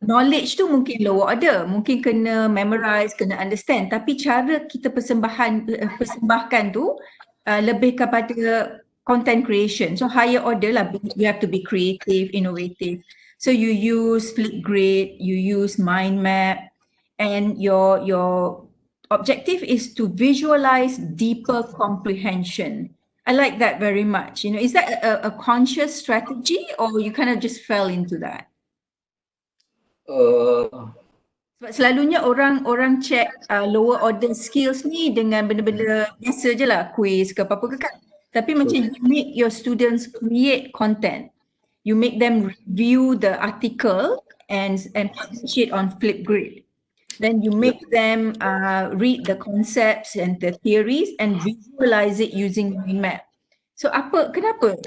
knowledge tu mungkin lower order, mungkin kena memorize, kena understand, tapi cara kita persembahkan tu lebih kepada content creation. So higher order lah, you have to be creative, innovative. So you use Flipgrid, you use mind map, and your objective is to visualize deeper comprehension. I like that very much. Is that a conscious strategy, or you kind of just fell into that? Sebab selalunya orang check lower order skills ni dengan benda-benda biasa je lah, quiz ke apa-apa ke kan. Tapi macam you make your students create content. You make them review the article and publish it on Flipgrid. Then you make them read the concepts and the theories and visualize it using mind map. So kenapa?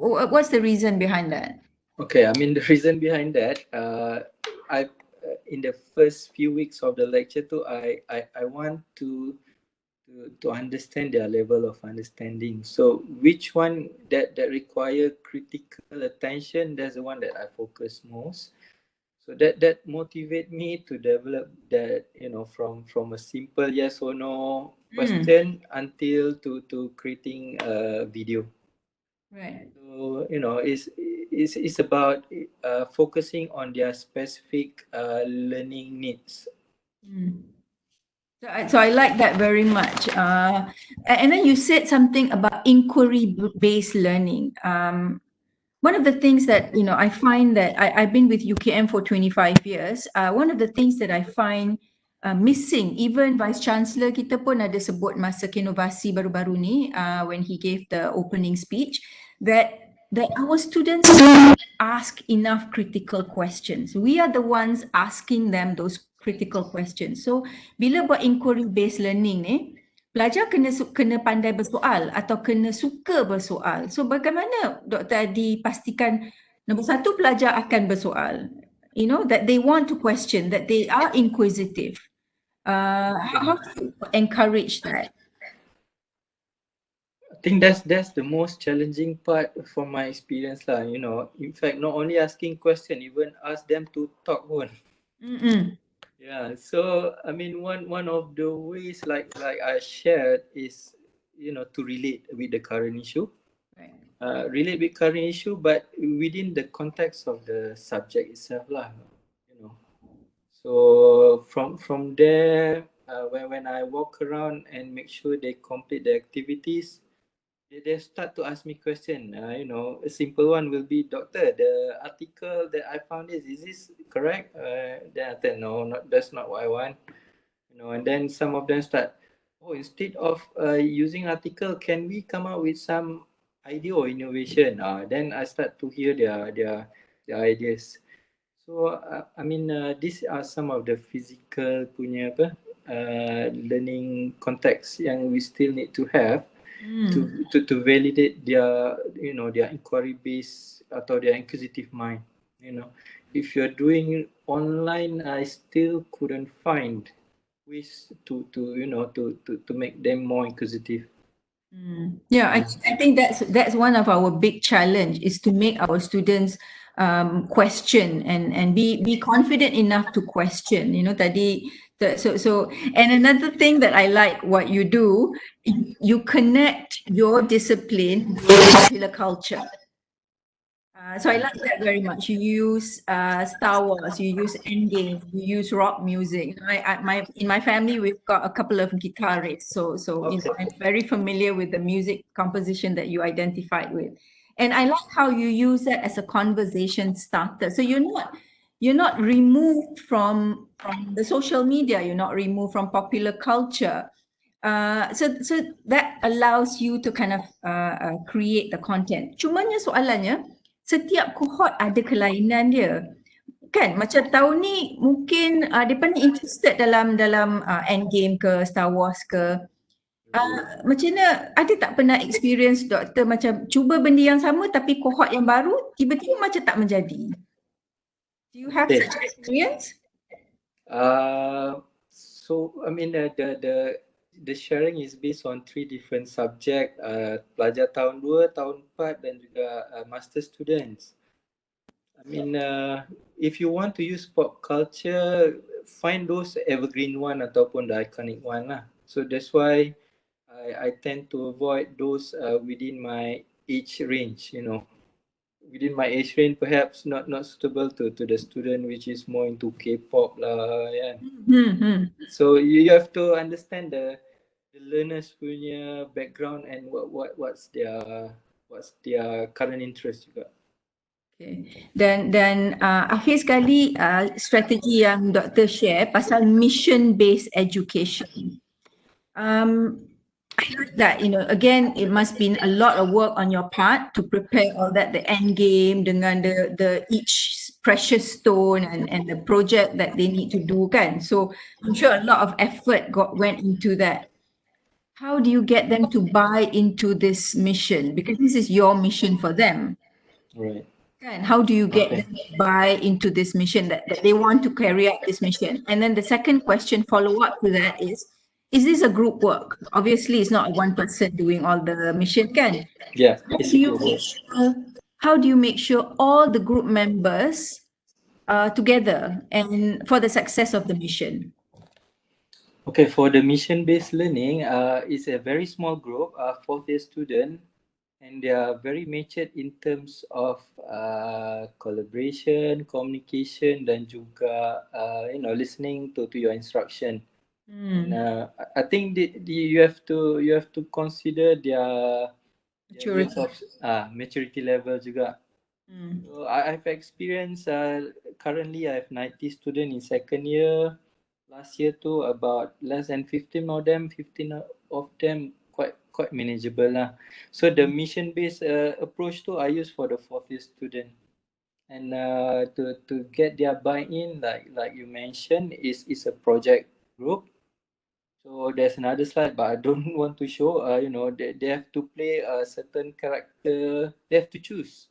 What's the reason behind that? Okay, I mean the reason behind that, I in the first few weeks of the lecture too, I want to understand their level of understanding. So which one that require critical attention, that's the one that I focus most. So that motivate me to develop that, you know, from a simple yes or no question until to creating a video. Right. So, you know, it's about focusing on their specific learning needs. So I like that very much. And then you said something about inquiry-based learning. One of the things that, you know, I find that I've been with UKM for 25 years. One of the things that I find missing, even Vice Chancellor kita pun ada sebut masa Kinovasi baru-baru ni, when he gave the opening speech, that our students ask enough critical questions. We are the ones asking them those critical questions. So bila buat inquiry based learning ni, pelajar kena pandai bersoal atau kena suka bersoal. So bagaimana Dr. Adi pastikan nombor satu, pelajar akan bersoal, you know, that they want to question, that they are inquisitive. How do you encourage that? I think that's the most challenging part from my experience lah. You know, in fact, not only asking question, even ask them to talk one. Yeah. So I mean, one of the ways like I shared is, you know, to relate with the current issue. Right. Relate with current issue, but within the context of the subject itself lah. You know. So from there, when I walk around and make sure they complete the activities, they start to ask me question. You know, a simple one will be, Doctor, the article that I found is this correct? Then I tell, no, that's not what I want. You know, and then some of them start, oh, instead of using article, can we come up with some idea or innovation? Then I start to hear their ideas. So I mean, these are some of the physical punya learning context yang we still need to have to validate their, you know, their inquiry based atau their inquisitive mind. You know, if you're doing online, I still couldn't find ways to you know to make them more inquisitive. Yeah, I think that's one of our big challenge, is to make our students question and be confident enough to question. You know, tadi. So and another thing that I like what you do, you connect your discipline with popular culture. So I like that very much. You use Star Wars, you use Endgame, you use rock music. In my family we've got a couple of guitarists, so you know, I'm very familiar with the music composition that you identified with, and I like how you use that as a conversation starter. So you're not removed from the social media, you're not removed from popular culture. So that allows you to kind of create the content. Cumanya soalannya, setiap cohort ada kelainan dia. Kan, macam tahun ni mungkin mereka ni interested dalam Endgame ke, Star Wars ke. Macam mana, ada tak pernah experience doktor macam cuba benda yang sama tapi cohort yang baru tiba-tiba macam tak menjadi? Do you have such experience? So I mean the sharing is based on 3 different subject, pelajar tahun 2, tahun 4 dan juga master students. I mean, if you want to use pop culture, find those evergreen one ataupun the iconic one lah. So that's why I tend to avoid those within my age range, you know. Within my age range, perhaps not suitable to the student which is more into K-pop lah, yeah. So you have to understand the learners punya background and what's their current interest juga. Okay. Dan akhir sekali strategi yang doktor share pasal mission based education. I like that, you know, again, it must be a lot of work on your part to prepare all that, the end game dengan the each precious stone and the project that they need to do kan. So I'm sure a lot of effort went into that. How do you get them to buy into this mission? Because this is your mission for them. Right. And how do you get them to buy into this mission that they want to carry out this mission? And then the second question follow up to that is this a group work? Obviously, it's not one person doing all the mission, kan? Yeah, How it's do a you group make work. sure, how do you make sure all the group members are together and for the success of the mission? Okay, for the mission-based learning, it's a very small group, fourth year student, and they are very matured in terms of collaboration, communication, dan juga listening to your instruction. And I think you have to consider their years of maturity level juga. So I've experienced currently I have 90 students in second year. Last year too, about less than 15 of them quite manageable lah. So the mission-based approach too I use for the fourth year student, and to get their buy-in, like you mentioned, is a project group. So there's another slide, but I don't want to show. They have to play a certain character. They have to choose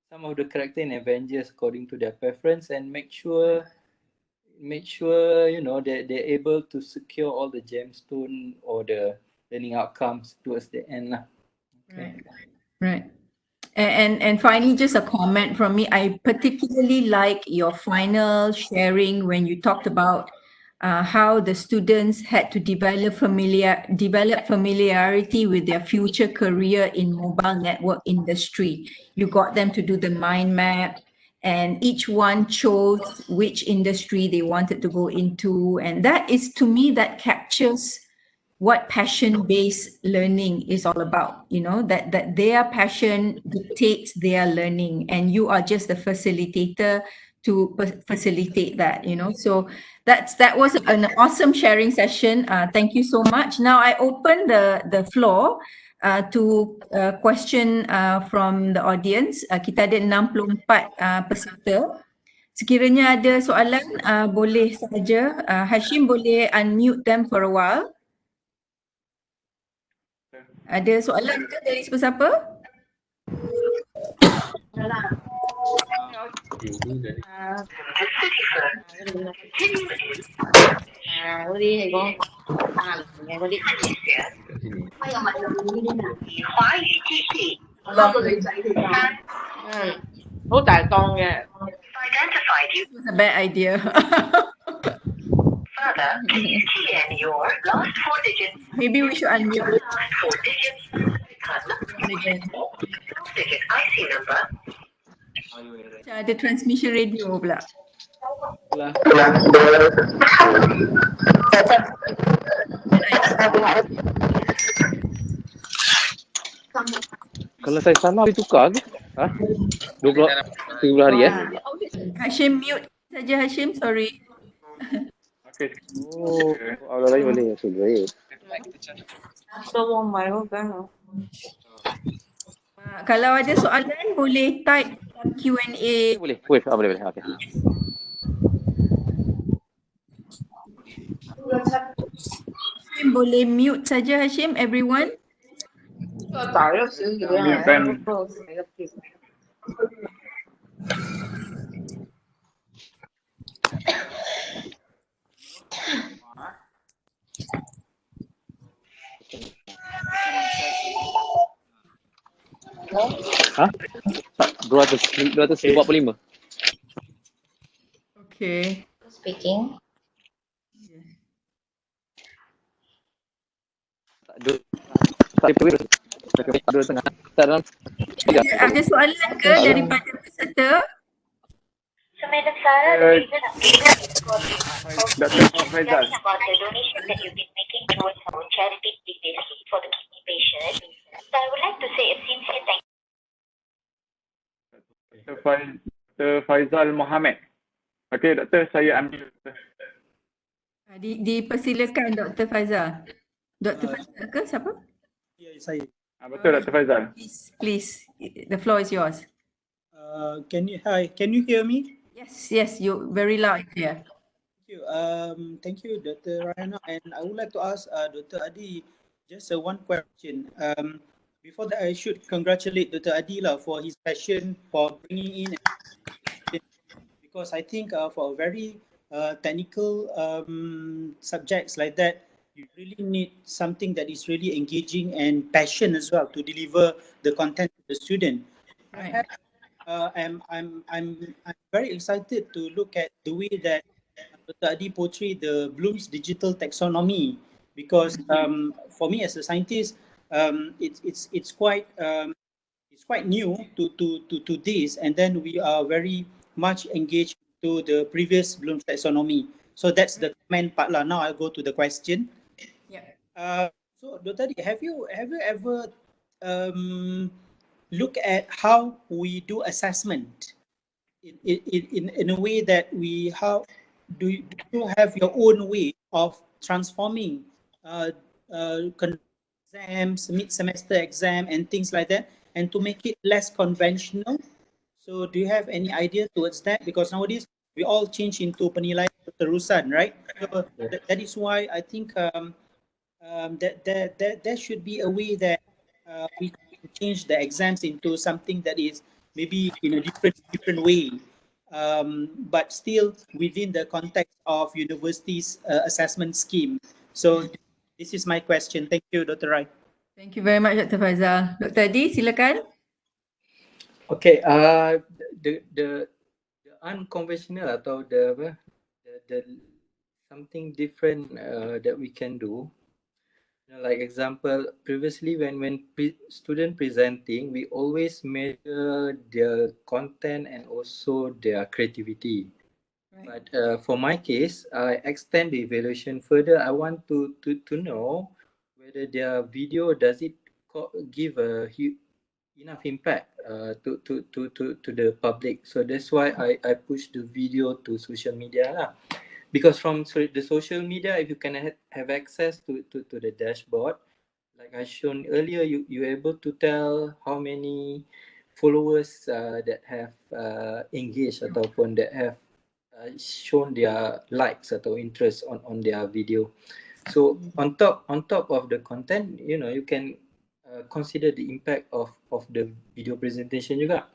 some of the character in Avengers according to their preference, and make sure that they're able to secure all the gemstone or the learning outcomes towards the end lah. Okay. Right. And finally, just a comment from me. I particularly like your final sharing when you talked about how the students had to develop familiarity with their future career in mobile network industry. You got them to do the mind map, and each one chose which industry they wanted to go into. And that is, to me, that captures what passion-based learning is all about, that their passion dictates their learning, and you are just the facilitator to facilitate that, So that was an awesome sharing session. Thank you so much. Now I open the floor to question from the audience. Kita ada 64 peserta. Sekiranya ada soalan, boleh saja. Hashim boleh unmute them for a while. Ada soalan ke dari siapa-siapa? It was a bad idea. Further, please key in your last 4 digits. Maybe we should unmute Last 4 digits. again. Last digit IC number. Ada transmission radio pula. Kalau saya salah boleh tukar ke? 30 hari Hashim mute saja, Hashim, sorry. Okay. Oh, orang lain boleh. So baik. Kalau ada soalan boleh type dalam Q&A. Boleh. Boleh. Okey. Hashim boleh mute saja, Hashim, everyone. Ha? 245. Okay. Speaking. Ada soalan ke daripada peserta? So, Madam Sarah, the reason I'm Dr. Faizal. about the donation that you've been making towards our charity previously for the kidney patient. So, I would like to say a sincere thank you. Dr. Faizal Mohammed. Okey, Doktor, saya ambil. Dipersilakan Dr. Faizal. Dr. Faizal ke siapa? Ya, saya. Betul, Dr. Faizal. Please, the floor is yours. Can you hear me? Yes, you very loud here. Thank you, Dr. Rayana. And I would like to ask Dr. Adi just one question. before that, I should congratulate Dr. Adila for his passion for bringing in, because I think for a very technical subjects like that, you really need something that is really engaging and passion as well to deliver the content to the student. Right. I'm very excited to look at the way that Dr. Adi portrayed the Bloom's digital taxonomy, because for me as a scientist, it's quite new to this, and then we are very much engaged to the previous Bloom's taxonomy. So that's the comment part lah. Now I'll go to the question. Yeah. So Dr. Adi, have you ever look at how we do assessment in a way that how do you have your own way of transforming exams, mid-semester exam and things like that, and to make it less conventional? So do you have any idea towards that? Because nowadays we all change into penilaian keterusan, right? So that is why I think that there should be a way that we can change the exams into something that is maybe in a different way, but still within the context of university's assessment scheme. So this is my question. Thank you, Dr. Rai. Thank you very much, Dr. Faizal. Dr. Adi, silakan. Okay, the unconventional atau the something different that we can do. Like example, previously when student presenting, we always measure their content and also their creativity. Right. But for my case, I extend the evaluation further. I want to know whether their video does it give enough impact to the public. So that's why I push the video to social media lah. Because from the social media, if you can have access to the dashboard, like I shown earlier, you're able to tell how many followers that have engaged ataupun that have shown their likes atau interest on their video. So on top of the content, you can consider the impact of the video presentation juga.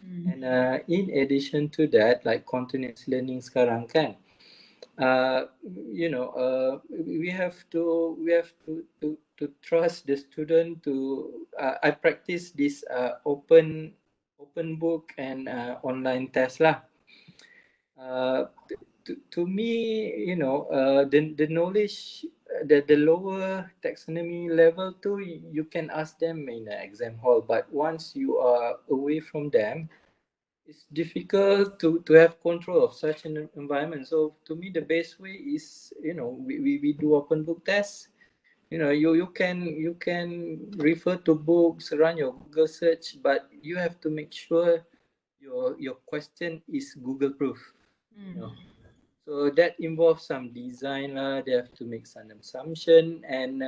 And in addition to that, like continuous learning sekarang kan, we have to trust the student to I practice this open book and online test lah. To me, the knowledge, the lower taxonomy level too, you can ask them in the exam hall, but once you are away from them, it's difficult to have control of such an environment. So to me, the best way is, we do open book tests. You can refer to books, run your Google search, but you have to make sure your question is Google proof. So that involves some design lah. They have to make some assumption, and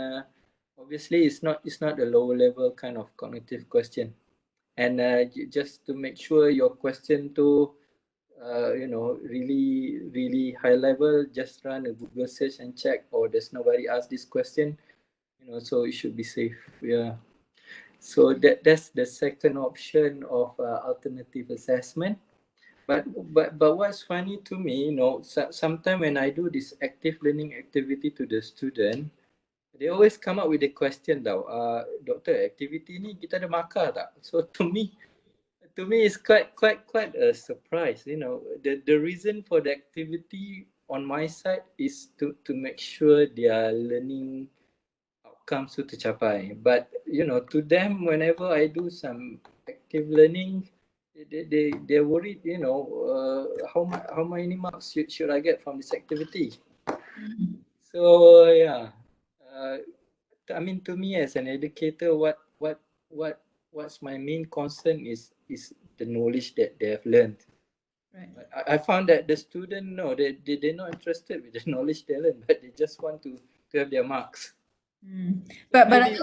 obviously it's not a lower level kind of cognitive question. And just to make sure your question to really high level, just run a Google search and check, or there's nobody asked this question, so it should be safe. Yeah. So that's the second option of alternative assessment. But what's funny to me, sometimes when I do this active learning activity to the student, they always come up with the question tau, Doktor, activity ni kita ada markah tak? So to me it's quite a surprise. The reason for the activity on my side is to make sure their learning outcomes to tercapai. But to them, whenever I do some active learning, they're worried, how many marks should I get from this activity? So yeah. I mean, to me as an educator, what's my main concern is the knowledge that they have learned. Right. I found that the student, they're not interested with the knowledge they learn, but they just want to have their marks. But I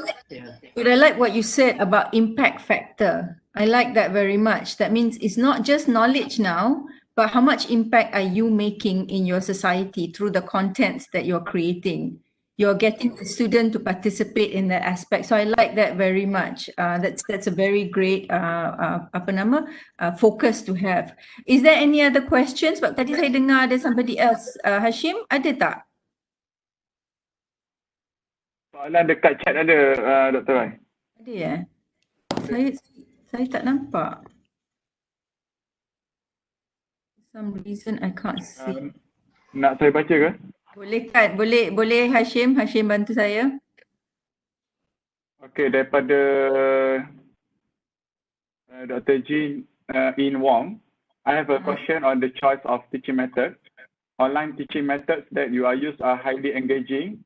like what you said about impact factor. I like that very much. That means it's not just knowledge now, but how much impact are you making in your society through the contents that you're creating? you're getting the student to participate in that aspect. So I like that very much. That's a very great focus to have. Is there any other questions? Sebab tadi saya dengar ada somebody else. Hashim, ada tak? Soalan dekat chat ada, Dr. Rai. Ada ya? Saya tak nampak. For some reason I can't see. Nak saya baca ke? Boleh kan? Boleh Hashim bantu saya. Okey, daripada Dr. Jin In Wong. I have a question on the choice of teaching method. Online teaching methods that you are used are highly engaging,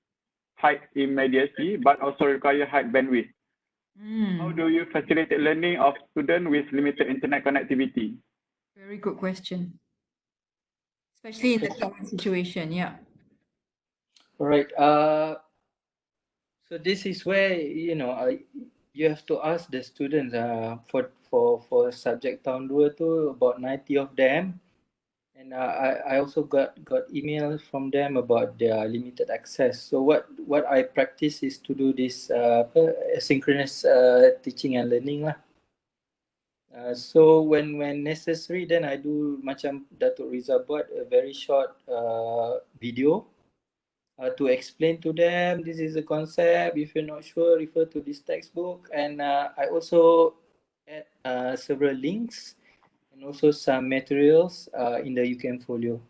high immediacy, but also require high bandwidth. How do you facilitate learning of students with limited internet connectivity? Very good question. Especially in the current situation, yeah. All right. So this is where you have to ask the students. For subject tahun 2 tu about 90 of them, and I also got emails from them about their limited access. So what I practice is to do this asynchronous teaching and learning lah. So when necessary, then I do macam Dato Riza buat a very short video. To explain to them, this is a concept. If you're not sure, refer to this textbook. And I also add several links and also some materials in the UKM folio.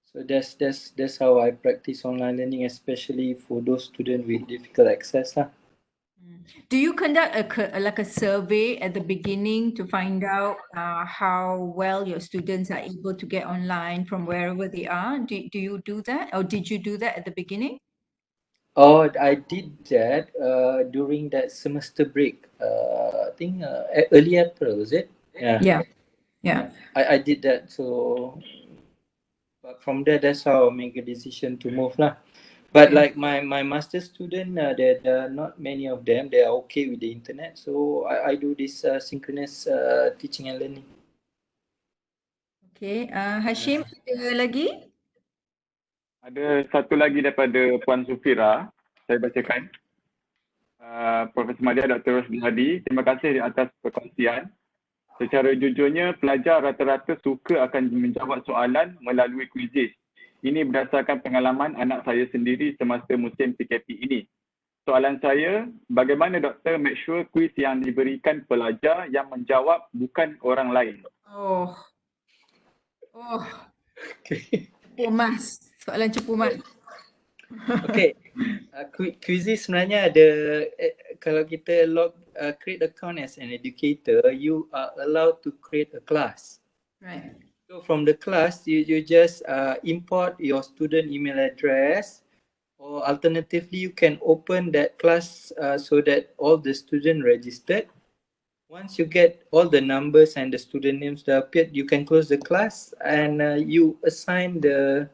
So that's how I practice online learning, especially for those students with difficult access lah. Do you conduct a survey at the beginning to find out how well your students are able to get online from wherever they are? Do you do that, or did you do that at the beginning? Oh, I did that during that semester break. I think early April, was it? Yeah. I did that. So, but from there, that's how I make a decision to move lah. But like my master student, there are not many of them. They are okay with the internet. So I do this synchronous teaching and learning. Okay, Hashim, ada lagi? Ada satu lagi daripada Puan Sufira. Saya bacakan. Profesor Madya, Dr. Rosdiadee, terima kasih di atas perkongsian. Secara jujurnya, pelajar rata-rata suka akan menjawab soalan melalui kuisis. Ini berdasarkan pengalaman anak saya sendiri semasa musim PKP ini. Soalan saya, bagaimana doktor make sure kuis yang diberikan pelajar yang menjawab bukan orang lain? Cepu mas. Soalan cepu mas. Okay. Quizzes sebenarnya ada, kalau kita create account as an educator, you are allowed to create a class. Right. So from the class, you just import your student email address, or alternatively, you can open that class so that all the students registered. Once you get all the numbers and the student names that appeared, you can close the class and you assign the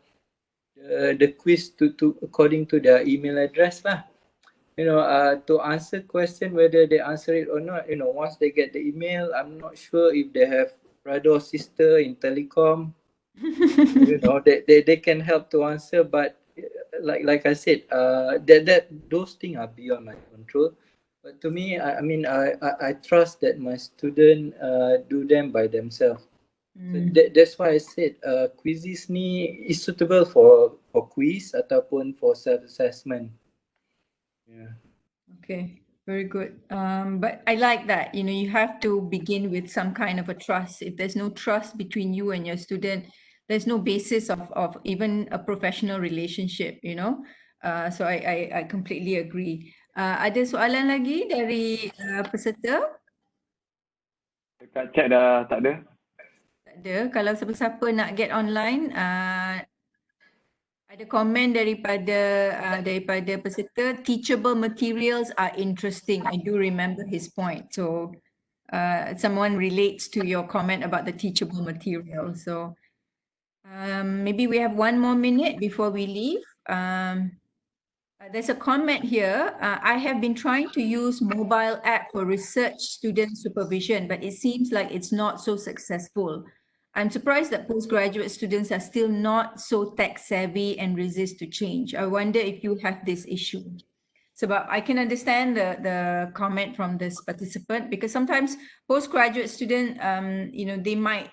quiz to according to their email address lah. To answer question whether they answer it or not, once they get the email, I'm not sure if they have brother or sister in telecom. They can help to answer, but like I said, that those things are beyond my control. But to me, I trust that my student do them by themselves. So that's why I said quizzes ni is suitable for quiz ataupun for self-assessment. Yeah. Okay, very good. But I like that, you have to begin with some kind of a trust. If there's no trust between you and your student, there's no basis of even a professional relationship, So I completely agree. Ada soalan lagi dari peserta? Dekat chat dah tak ada. Tak ada. Kalau siapa-siapa nak get online, ada komen daripada peserta, teachable materials are interesting. I do remember his point. So someone relates to your comment about the teachable material. So maybe we have 1 more minute before we leave. There's a comment here. I have been trying to use mobile app for research student supervision, but it seems like it's not so successful. I'm surprised that postgraduate students are still not so tech savvy and resist to change. I wonder if you have this issue. Sebab I can understand the comment from this participant, because sometimes postgraduate student, they might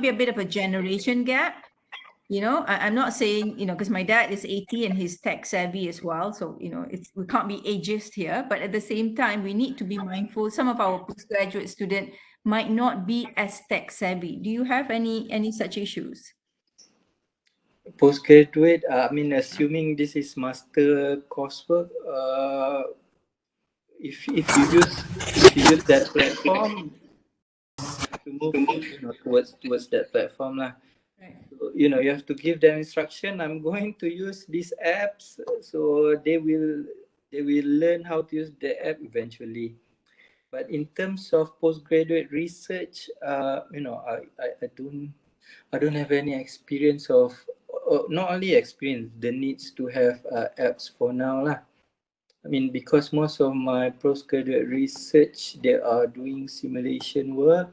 be a bit of a generation gap. I'm not saying, because my dad is 80 and he's tech savvy as well. So, we can't be ageist here, but at the same time, we need to be mindful. Some of our postgraduate students might not be as tech savvy. Do you have any such issues? Postgraduate, assuming this is master coursework, if you use that platform, to move towards that platform lah. Right. So, you have to give them instruction. I'm going to use these apps, so they will learn how to use the app eventually. But in terms of postgraduate research, I don't have any experience of, not only experience, the needs to have apps for now lah. Because most of my postgraduate research, they are doing simulation work.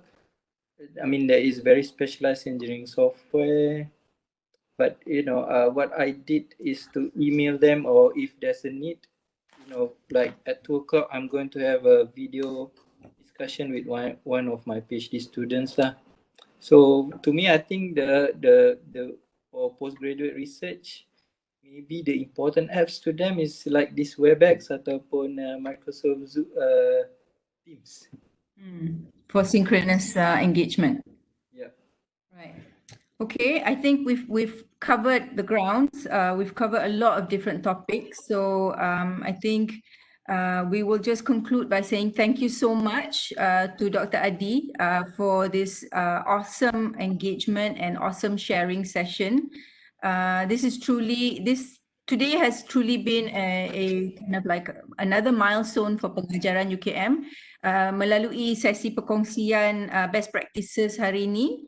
There is very specialized engineering software, but what I did is to email them, or if there's a need, like at 2 o'clock, I'm going to have a video discussion with one of my PhD students lah. So to me, I think the for postgraduate research, maybe the important apps to them is like this WebEx ataupun Microsoft Teams. For synchronous engagement. Yeah. Right. Okay, I think we've covered the grounds. We've covered a lot of different topics. So I think we will just conclude by saying thank you so much to Dr. Adi for this awesome engagement and awesome sharing session. Today has truly been a kind of like another milestone for pengajaran UKM. Melalui sesi perkongsian best practices hari ini,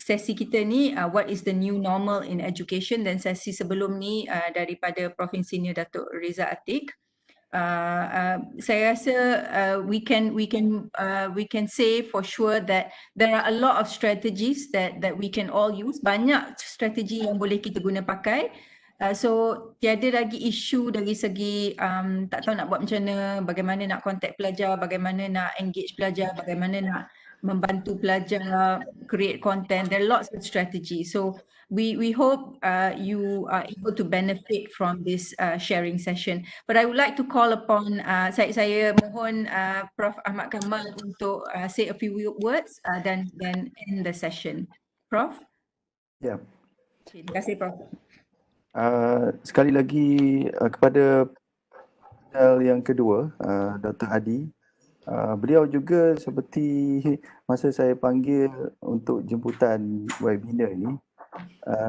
sesi kita ni what is the new normal in education, dan sesi sebelum ni daripada Prof Senior Dato Riza Atiq. Saya rasa we can say for sure that there are a lot of strategies that we can all use. Banyak strategi yang boleh kita guna pakai. So tiada lagi isu dari segi tak tahu nak buat macam mana, bagaimana nak contact pelajar, bagaimana nak engage pelajar, bagaimana nak membantu pelajar create content. There are lots of strategies. So we hope you are able to benefit from this sharing session. But I would like to call upon saya mohon Prof Ahmad Kamal untuk say a few words dan end the session. Prof? Ya. Terima kasih Prof. Sekali lagi kepada panel yang kedua, Dr. Adi, beliau juga seperti masa saya panggil untuk jemputan webinar ini,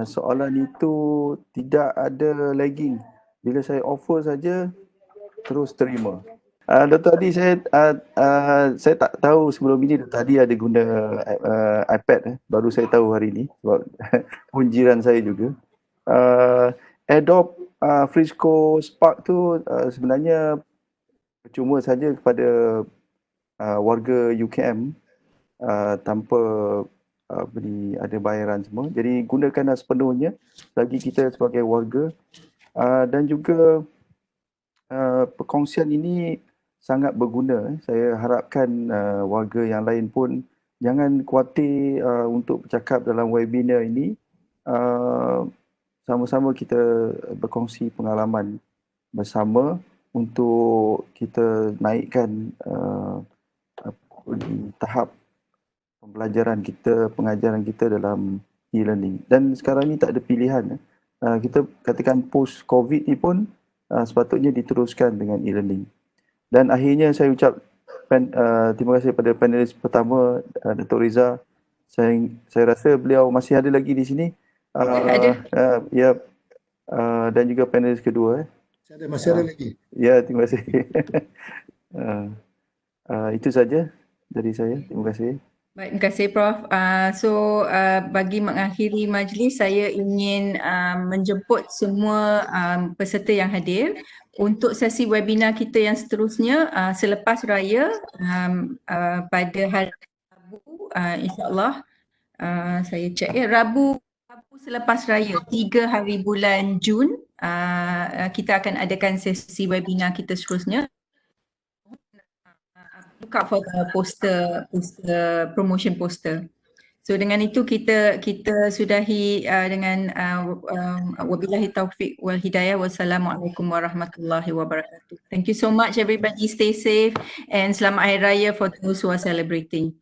soalan itu tidak ada lagging. Bila saya offer saja, terus terima. Dr. Adi, saya tak tahu sebelum ini Dr. Adi ada guna iPad. Baru saya tahu hari ini sebab punjiran saya juga. Adobe Frisco Spark tu sebenarnya percuma saja kepada warga UKM tanpa ada bayaran semua. Jadi gunakanlah sepenuhnya bagi kita sebagai warga. Dan juga perkongsian ini sangat berguna. Saya harapkan warga yang lain pun jangan khawatir untuk bercakap dalam webinar ini. Sama-sama kita berkongsi pengalaman bersama untuk kita naikkan tahap pembelajaran kita, pengajaran kita dalam e-learning. Dan sekarang ni tak ada pilihan. Kita katakan post-COVID ni pun sepatutnya diteruskan dengan e-learning. Dan akhirnya saya ucap terima kasih kepada panelis pertama, Dato Riza. Saya rasa beliau masih ada lagi di sini. Dan juga panelis kedua. Masih ada lagi. Ya, terima kasih. Itu saja dari saya. Terima kasih. Baik, terima kasih Prof. Bagi mengakhiri majlis, saya ingin menjemput semua peserta yang hadir untuk sesi webinar kita yang seterusnya selepas raya pada hari Rabu insyaAllah saya cek Rabu selepas raya 3 hari bulan Jun kita akan adakan sesi webinar kita seterusnya. Look out for the promotion poster. So dengan itu kita sudahi dengan wabillahi taufiq wal hidayah. Wassalamualaikum warahmatullahi wabarakatuh. Thank you so much everybody, stay safe and selamat hari raya for those who are celebrating.